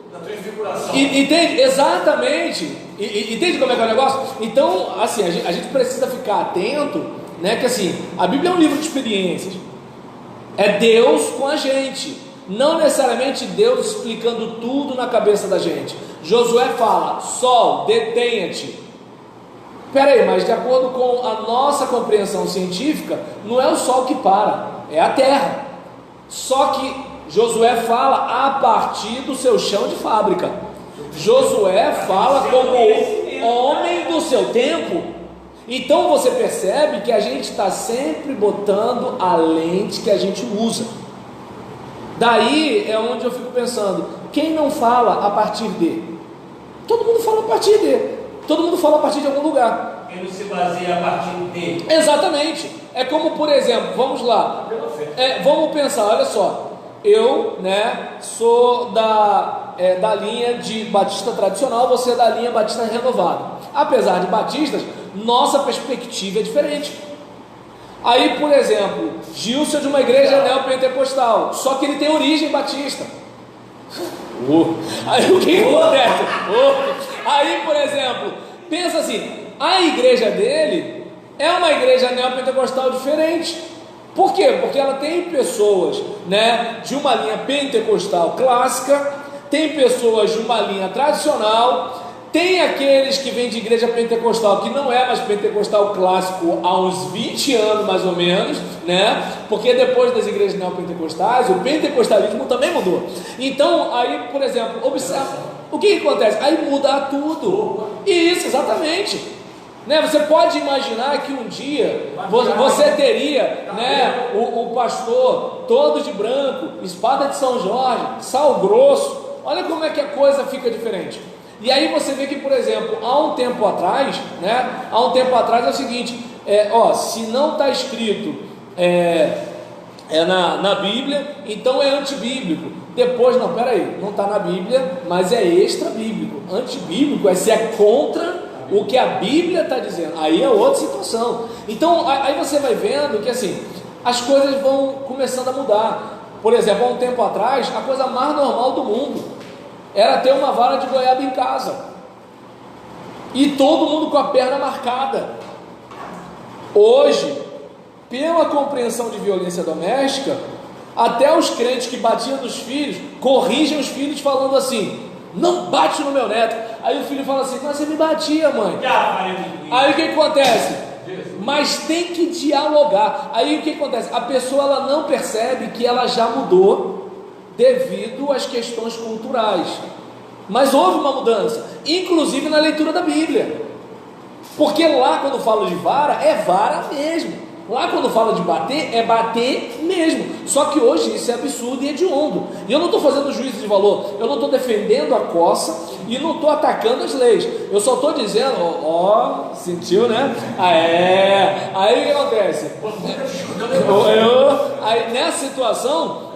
Entende? Exatamente. Entende como é que é o negócio? Então, assim, a gente precisa ficar atento, né? Que assim, a Bíblia é um livro de experiências. É Deus com a gente, não necessariamente Deus explicando tudo na cabeça da gente. Josué fala: sol, detenha-te. Peraí, mas de acordo com a nossa compreensão científica, não é o sol que para, é a terra. Só que Josué fala a partir do seu chão de fábrica. Josué fala como homem do seu tempo. Então você percebe que a gente está sempre botando a lente que a gente usa. Daí é onde eu fico pensando, quem não fala a partir de? Todo mundo fala a partir de. Todo mundo fala a partir de algum lugar. Quem não se baseia a partir de. Exatamente. É como, por exemplo, vamos lá. Vamos pensar, olha só. Eu, sou da linha de batista tradicional, você é da linha batista renovada. Apesar de batistas, nossa perspectiva é diferente. Aí, por exemplo, Gilson é de uma igreja neopentecostal, só que ele tem origem batista. Aí o que acontece? Aí, por exemplo, pensa assim, a igreja dele é uma igreja neopentecostal diferente. Por quê? Porque ela tem pessoas, de uma linha pentecostal clássica, tem pessoas de uma linha tradicional, tem aqueles que vêm de igreja pentecostal que não é mais pentecostal clássico há uns 20 anos mais ou menos, porque depois das igrejas neopentecostais, o pentecostalismo também mudou. Então, aí, por exemplo, observa, o que acontece? Aí muda tudo. Isso, exatamente. Você pode imaginar que um dia você teria o pastor todo de branco, espada de São Jorge, sal grosso. Olha como é que a coisa fica diferente. E aí você vê que, por exemplo, há um tempo atrás é o seguinte, se não está escrito na Bíblia, então é antibíblico. Depois, não, peraí, não está na Bíblia, mas é extra-bíblico. Antibíblico é se é contra o que a Bíblia está dizendo, aí é outra situação. Então, aí você vai vendo que assim, as coisas vão começando a mudar. Por exemplo, há um tempo atrás, a coisa mais normal do mundo era ter uma vara de goiaba em casa, e todo mundo com a perna marcada. Hoje, pela compreensão de violência doméstica, até os crentes que batiam nos filhos, corrigem os filhos falando assim: não bate no meu neto. Aí o filho fala assim: mas você me batia, mãe. Aí o que acontece? Mas tem que dialogar. Aí o que acontece? A pessoa ela não percebe que ela já mudou devido às questões culturais. Mas houve uma mudança, inclusive na leitura da Bíblia. Porque lá quando fala de vara, é vara mesmo. Lá quando fala de bater, é bater mesmo. Só que hoje isso é absurdo e hediondo. E eu não estou fazendo juízo de valor. Eu não estou defendendo a coça e não estou atacando as leis. Eu só estou dizendo, ó, sentiu, né? Aí o que acontece? Aí nessa situação,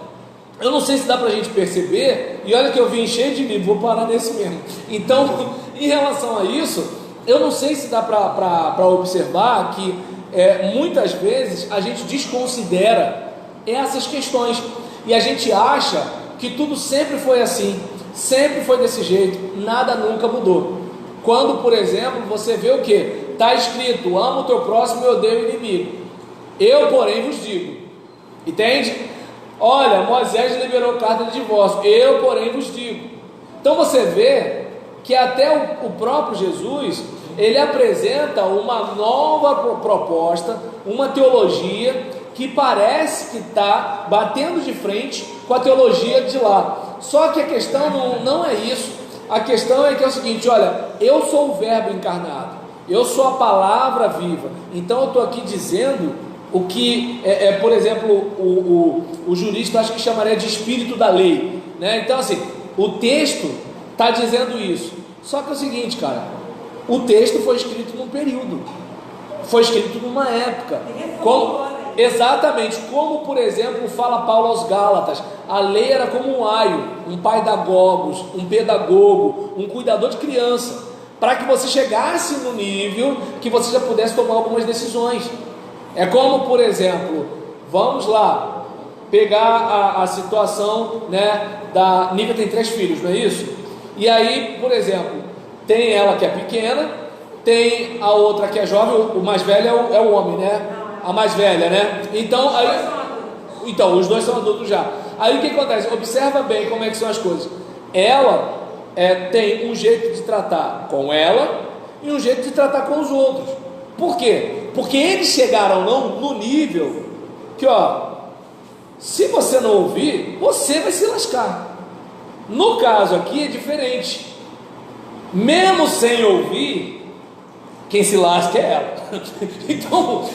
eu não sei se dá para a gente perceber. E olha que eu vim cheio de livro, vou parar nesse mesmo. Então, em relação a isso, eu não sei se dá para observar que muitas vezes a gente desconsidera essas questões e a gente acha que tudo sempre foi assim, sempre foi desse jeito, nada nunca mudou. Quando, por exemplo, você vê o que? Está escrito: ama o teu próximo e odeia o inimigo. Eu, porém, vos digo. Entende? Olha, Moisés liberou carta de divórcio. Eu, porém, vos digo. Então você vê que até o próprio Jesus, ele apresenta uma nova proposta, uma teologia que parece que está batendo de frente com a teologia de lá. Só que a questão não é isso. A questão é que é o seguinte: olha, eu sou o verbo encarnado, eu sou a palavra viva. Então eu estou aqui dizendo o que, por exemplo, o jurista acho que chamaria de espírito da lei, né? Então assim, o texto está dizendo isso. Só que é o seguinte, cara, o texto foi escrito num período, foi escrito numa época, exatamente como, por exemplo, fala Paulo aos Gálatas: a lei era como um aio, um paidagogos, um pedagogo, um cuidador de criança, para que você chegasse no nível que você já pudesse tomar algumas decisões. É como, por exemplo, vamos lá, pegar a situação, né, da Nívia tem 3 filhos, não é isso? E aí, por exemplo, tem ela que é pequena, tem a outra que é jovem, o mais velho é o homem, né? A mais velha, né? Então, os dois são adultos já. Aí o que acontece? Observa bem como é que são as coisas. Ela tem um jeito de tratar com ela e um jeito de tratar com os outros. Por quê? Porque eles chegaram no nível que, ó, se você não ouvir, você vai se lascar. No caso aqui é diferente. Mesmo sem ouvir, quem se lasca é ela. Então,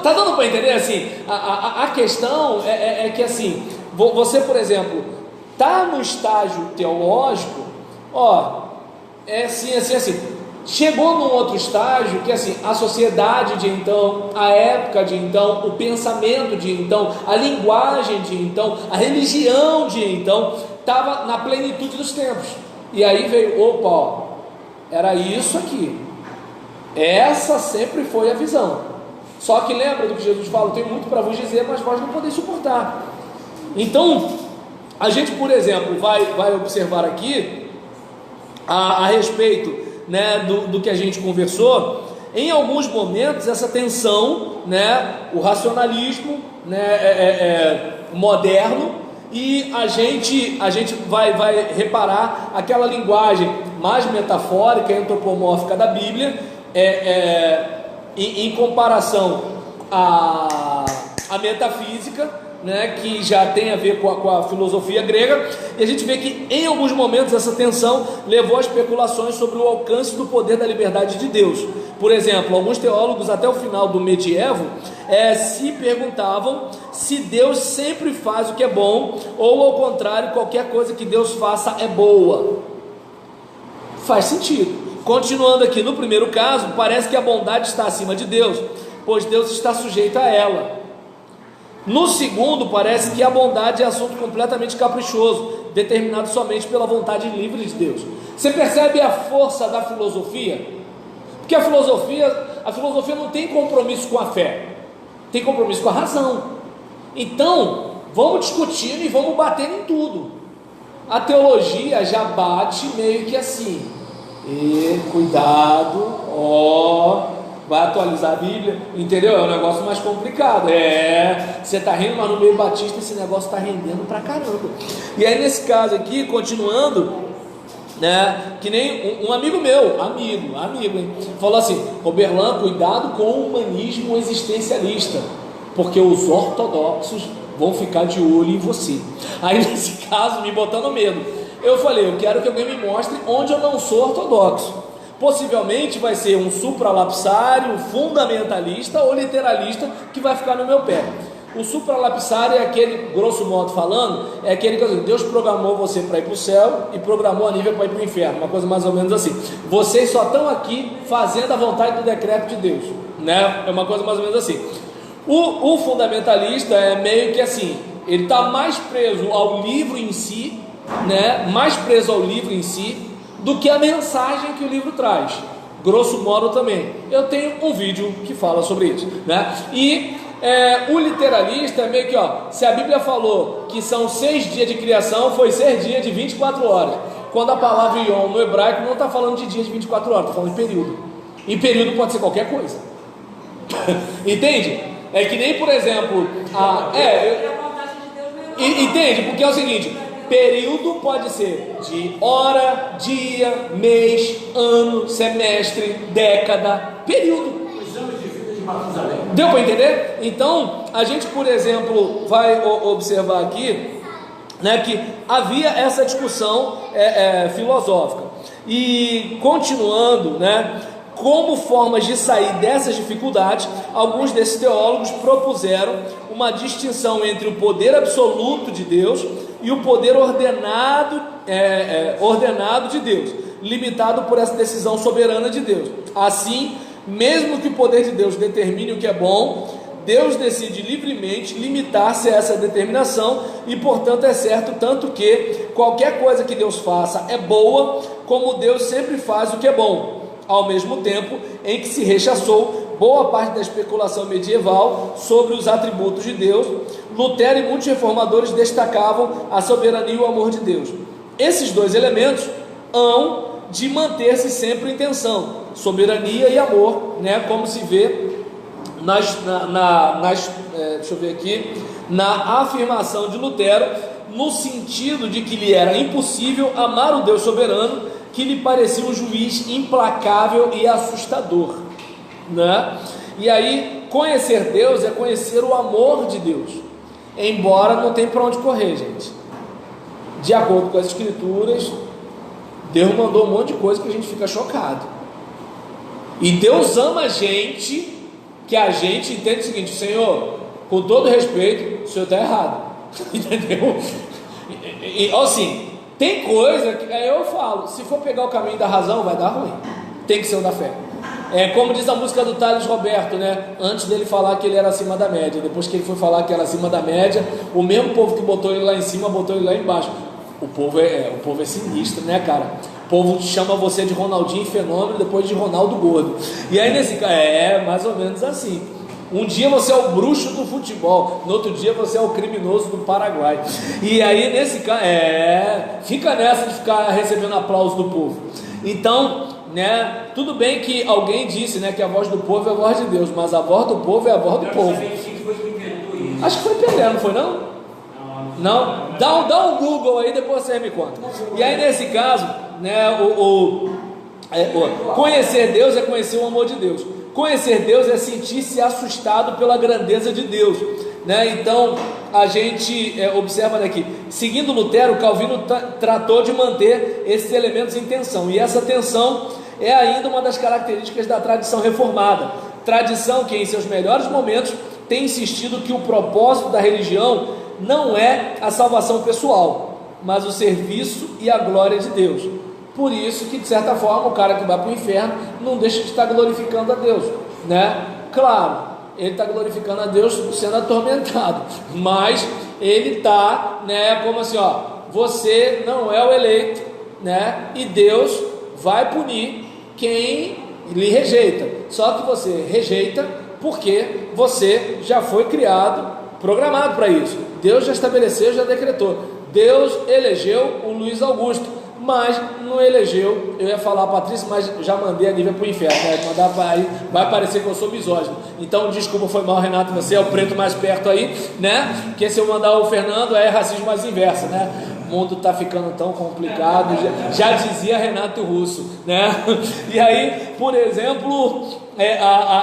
tá dando para entender assim? A questão é que assim, você, por exemplo, tá no estágio teológico, ó, é assim. Chegou num outro estágio que assim, a sociedade de então, a época de então, o pensamento de então, a linguagem de então, a religião de então, estava na plenitude dos tempos. E aí veio, opa, ó, era isso aqui. Essa sempre foi a visão. Só que lembra do que Jesus fala: tenho muito para vos dizer, mas vós não podeis suportar. Então, a gente, por exemplo, vai observar aqui a respeito, né, do que a gente conversou. Em alguns momentos essa tensão, né, o racionalismo, né, moderno, e a gente vai reparar aquela linguagem mais metafórica e antropomórfica da Bíblia, em comparação à metafísica, né, que já tem a ver com a filosofia grega. E a gente vê que em alguns momentos essa tensão levou a especulações sobre o alcance do poder da liberdade de Deus. Por exemplo, alguns teólogos até o final do medievo se perguntavam se Deus sempre faz o que é bom, ou ao contrário, qualquer coisa que Deus faça é boa. Faz sentido. Continuando aqui, no primeiro caso, parece que a bondade está acima de Deus, pois Deus está sujeito a ela. No segundo, parece que a bondade é assunto completamente caprichoso, determinado somente pela vontade livre de Deus. Você percebe a força da filosofia? Porque a filosofia não tem compromisso com a fé, tem compromisso com a razão. Então, vamos discutindo e vamos batendo em tudo. A teologia já bate meio que assim: cuidado, vai atualizar a Bíblia, entendeu? É um negócio mais complicado. Você está rindo, mas no meio batista esse negócio está rendendo pra caramba. E aí nesse caso aqui, continuando, né? Que nem um amigo meu, amigo, hein? Falou assim: Roberlan, cuidado com o humanismo existencialista, porque os ortodoxos vão ficar de olho em você. Aí nesse caso, me botando medo, eu falei: eu quero que alguém me mostre onde eu não sou ortodoxo. Possivelmente vai ser um supralapsário, fundamentalista ou literalista que vai ficar no meu pé. O supralapsário é aquele, grosso modo falando, é aquele que Deus programou você para ir para o céu e programou a nível para ir para o inferno, uma coisa mais ou menos assim. Vocês só estão aqui fazendo a vontade do decreto de Deus, né? É uma coisa mais ou menos assim. O fundamentalista é meio que assim, ele está mais preso ao livro em si, né? Mais preso ao livro em si do que a mensagem que o livro traz, grosso modo também. Eu tenho um vídeo que fala sobre isso, né? E o literalista é meio que, se a Bíblia falou que são 6 dias de criação, foi 6 dias de 24 horas, quando a palavra yom no hebraico não está falando de dias de 24 horas, está falando de período, e período pode ser qualquer coisa. Entende? É que nem, por exemplo, entende? Porque é o seguinte: período pode ser de hora, dia, mês, ano, semestre, década, período. Os anos de vida de Matusalém. Deu para entender? Então, a gente, por exemplo, vai observar aqui, né, que havia essa discussão filosófica. E continuando, né, como formas de sair dessas dificuldades, alguns desses teólogos propuseram uma distinção entre o poder absoluto de Deus e o poder ordenado de Deus, limitado por essa decisão soberana de Deus. Assim, mesmo que o poder de Deus determine o que é bom, Deus decide livremente limitar-se a essa determinação, e portanto é certo tanto que qualquer coisa que Deus faça é boa, como Deus sempre faz o que é bom, ao mesmo tempo em que se rechaçou boa parte da especulação medieval sobre os atributos de Deus. Lutero e muitos reformadores destacavam a soberania e o amor de Deus. Esses dois elementos hão de manter-se sempre em tensão, soberania e amor, né? Como se vê deixa eu ver aqui, na afirmação de Lutero, no sentido de que lhe era impossível amar o Deus soberano, que lhe parecia um juiz implacável e assustador, né? E aí, conhecer Deus é conhecer o amor de Deus, embora não tem para onde correr, gente. De acordo com as escrituras, Deus mandou um monte de coisa que a gente fica chocado, e Deus ama a gente, que a gente entende o seguinte: Senhor, com todo respeito, o Senhor está errado, entendeu? E assim, tem coisa que aí eu falo, se for pegar o caminho da razão, vai dar ruim, tem que ser o da fé. Como diz a música do Thales Roberto, né? Antes dele falar que ele era acima da média, depois que ele foi falar que era acima da média, o mesmo povo que botou ele lá em cima, botou ele lá embaixo. O povo é sinistro, né, cara? O povo chama você de Ronaldinho Fenômeno, depois de Ronaldo Gordo. E aí nesse caso, mais ou menos assim. Um dia você é o bruxo do futebol, no outro dia você é o criminoso do Paraguai. E aí nesse caso, fica nessa de ficar recebendo aplauso do povo. Então, né, tudo bem que alguém disse, né, que a voz do povo é a voz de Deus, mas a voz do povo é a voz do povo. Acho que foi Pelé, não foi não? Não? Dá um Google aí, depois você me conta. E aí nesse caso, né, conhecer Deus é conhecer o amor de Deus. Conhecer Deus é sentir-se assustado pela grandeza de Deus, né? Então a gente observa daqui, seguindo Lutero, Calvino tratou de manter esses elementos em tensão, e essa tensão é ainda uma das características da tradição reformada, tradição que em seus melhores momentos tem insistido que o propósito da religião não é a salvação pessoal, mas o serviço e a glória de Deus. Por isso que, de certa forma, o cara que vai para o inferno não deixa de estar glorificando a Deus, né? Claro, ele está glorificando a Deus sendo atormentado, mas ele está, né, como assim, você não é o eleito, né? E Deus vai punir quem lhe rejeita. Só que você rejeita porque você já foi criado, programado para isso. Deus já estabeleceu, já decretou. Deus elegeu o Luiz Augusto, mas não elegeu, eu ia falar a Patrícia, mas já mandei a Nívia para o inferno, né? Mandar para aí, vai parecer que eu sou misógino. Então, desculpa, foi mal, Renato, você é o preto mais perto aí, né? Porque se eu mandar o Fernando, é racismo mais inverso, né? mundo está ficando tão complicado, já dizia Renato Russo, né? E aí, por exemplo,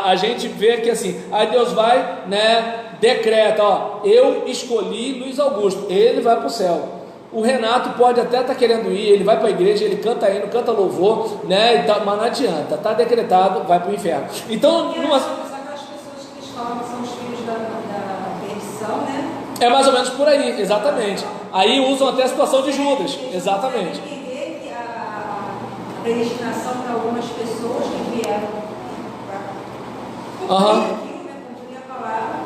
a gente vê que assim, aí Deus vai, né, decreta, ó, eu escolhi Luiz Augusto, ele vai para o céu. O Renato pode até estar querendo ir, ele vai para a igreja, ele canta hino, canta louvor, né? Mas não adianta, está decretado, vai para o inferno. Então, aquelas pessoas que falam que são os filhos da perdição, né? É mais ou menos por aí, exatamente. Aí usam até a situação de Judas, exatamente. Entender que a predestinação para algumas pessoas que vieram para cumprir a palavra,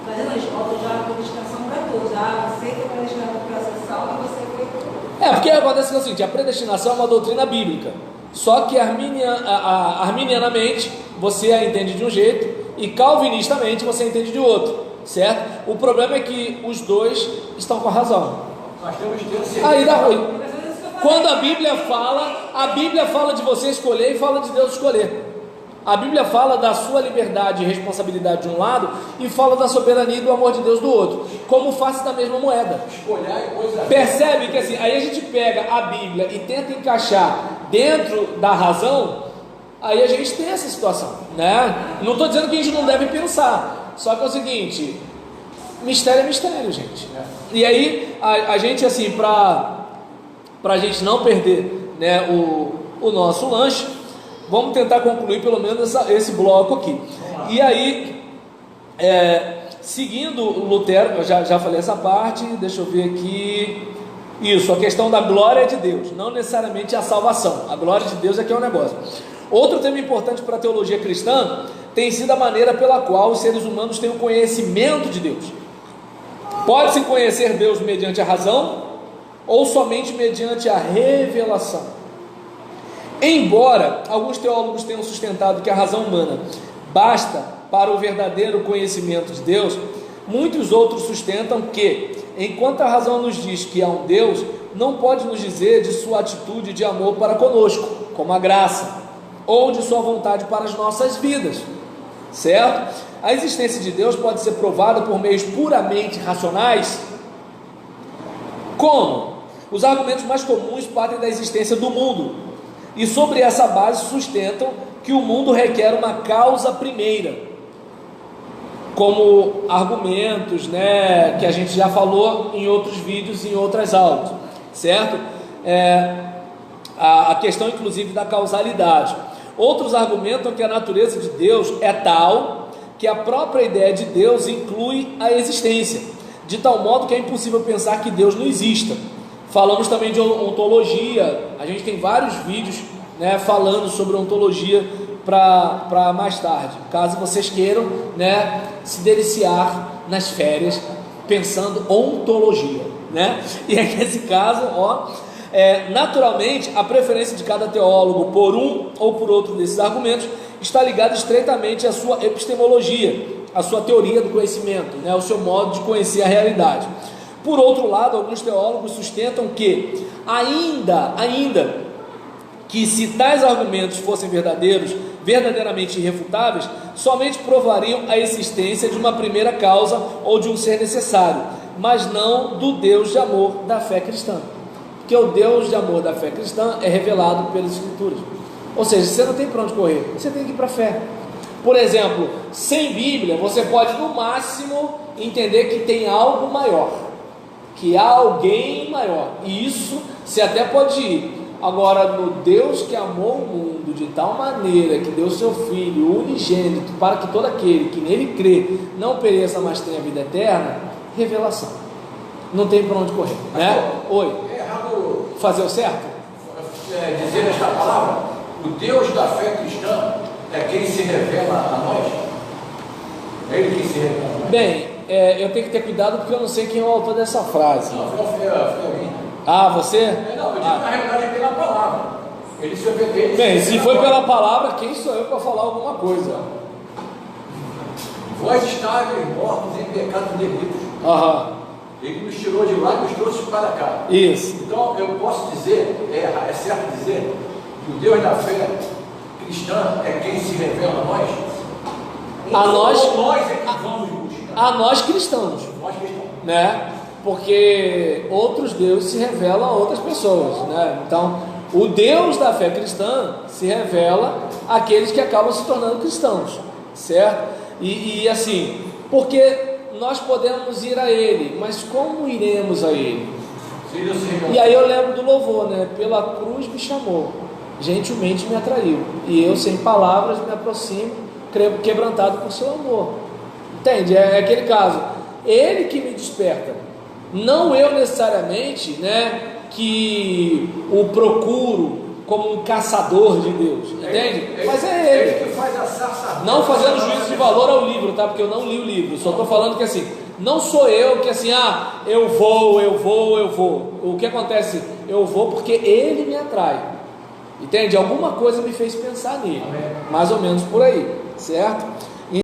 fazendo as voltas já a predestinação para todos. Você que é predestinado para essa salva, você foi. Porque acontece o seguinte: a predestinação é uma doutrina bíblica, só que arminianamente você a entende de um jeito e calvinistamente você entende de outro. Certo? O problema é que os dois estão com a razão. Aí dá ruim. Quando a Bíblia fala de você escolher e fala de Deus escolher. A Bíblia fala da sua liberdade e responsabilidade de um lado e fala da soberania e do amor de Deus do outro, como face da mesma moeda. Percebe que assim, aí a gente pega a Bíblia e tenta encaixar dentro da razão, aí a gente tem essa situação, né? Não estou dizendo que a gente não deve pensar. Só que é o seguinte, mistério é mistério, gente. E aí, a gente assim, para a gente não perder, né, o nosso lanche, vamos tentar concluir pelo menos esse bloco aqui. E aí, seguindo Lutero, eu já falei essa parte, deixa eu ver aqui. Isso, a questão da glória de Deus, não necessariamente a salvação. A glória de Deus é que é um negócio. Outro tema importante para a teologia cristã tem sido a maneira pela qual os seres humanos têm o conhecimento de Deus. Pode-se conhecer Deus mediante a razão ou somente mediante a revelação. Embora alguns teólogos tenham sustentado que a razão humana basta para o verdadeiro conhecimento de Deus, muitos outros sustentam que, enquanto a razão nos diz que há um Deus, não pode nos dizer de sua atitude de amor para conosco, como a graça, ou de sua vontade para as nossas vidas, certo? A existência de Deus pode ser provada por meios puramente racionais. Como? Os argumentos mais comuns partem da existência do mundo, e sobre essa base sustentam que o mundo requer uma causa primeira, como argumentos, né, que a gente já falou em outros vídeos e em outras aulas, certo? A questão inclusive da causalidade. Outros argumentam que a natureza de Deus é tal que a própria ideia de Deus inclui a existência, de tal modo que é impossível pensar que Deus não exista. Falamos também de ontologia, a gente tem vários vídeos, né, falando sobre ontologia para mais tarde, caso vocês queiram, né, se deliciar nas férias pensando ontologia, né? E aqui nesse caso, naturalmente, a preferência de cada teólogo por um ou por outro desses argumentos está ligada estreitamente à sua epistemologia, à sua teoria do conhecimento, né, ao seu modo de conhecer a realidade. Por outro lado, alguns teólogos sustentam que, ainda que se tais argumentos fossem verdadeiramente irrefutáveis, somente provariam a existência de uma primeira causa ou de um ser necessário, mas não do Deus de amor da fé cristã. Porque o Deus de amor da fé cristã é revelado pelas Escrituras. Ou seja, você não tem para onde correr, você tem que ir para a fé. Por exemplo, sem Bíblia, você pode no máximo entender que tem algo maior, que há alguém maior, e isso você até pode ir. Agora, no Deus que amou o mundo de tal maneira que deu seu Filho unigênito para que todo aquele que nele crê não pereça, mas tenha vida eterna, revelação. Não tem para onde correr, né? Oi. É errado fazer o certo? Dizer esta palavra, o Deus da fé cristã é quem se revela a nós? É Ele quem se revela a nós? Bem, eu tenho que ter cuidado porque eu não sei quem é o autor dessa frase. Não, foi a mim. Ah, você? Não, eu digo na realidade pela palavra. Ele se obedece. Bem, se foi pela palavra, quem sou eu para falar alguma coisa? Vós estáveis mortos em pecados delitos. Ele nos tirou de lá e nos trouxe para cá. Isso. Então eu posso dizer, é certo dizer, que o Deus da fé cristã é quem se revela a nós? A nós Ou nós é que vamos buscar? A nós cristãos. Nós cristãos. Né? porque outros deuses se revelam a outras pessoas, né? Então, o Deus da fé cristã se revela àqueles que acabam se tornando cristãos, certo? E assim, porque nós podemos ir a Ele, mas como iremos a Ele? E aí eu lembro do louvor, né? Pela cruz me chamou, gentilmente me atraiu, e eu sem palavras me aproximo, quebrantado por seu amor. Entende? É aquele caso, Ele que me desperta, não eu necessariamente, né, que o procuro como um caçador de Deus, entende? Mas é Ele que faz a sarça. Não fazendo juízo de valor ao livro, tá? Porque eu não li o livro, só estou falando que assim, não sou eu que assim, eu vou. O que acontece? Eu vou porque Ele me atrai, entende? Alguma coisa me fez pensar nele, mais ou menos por aí, certo?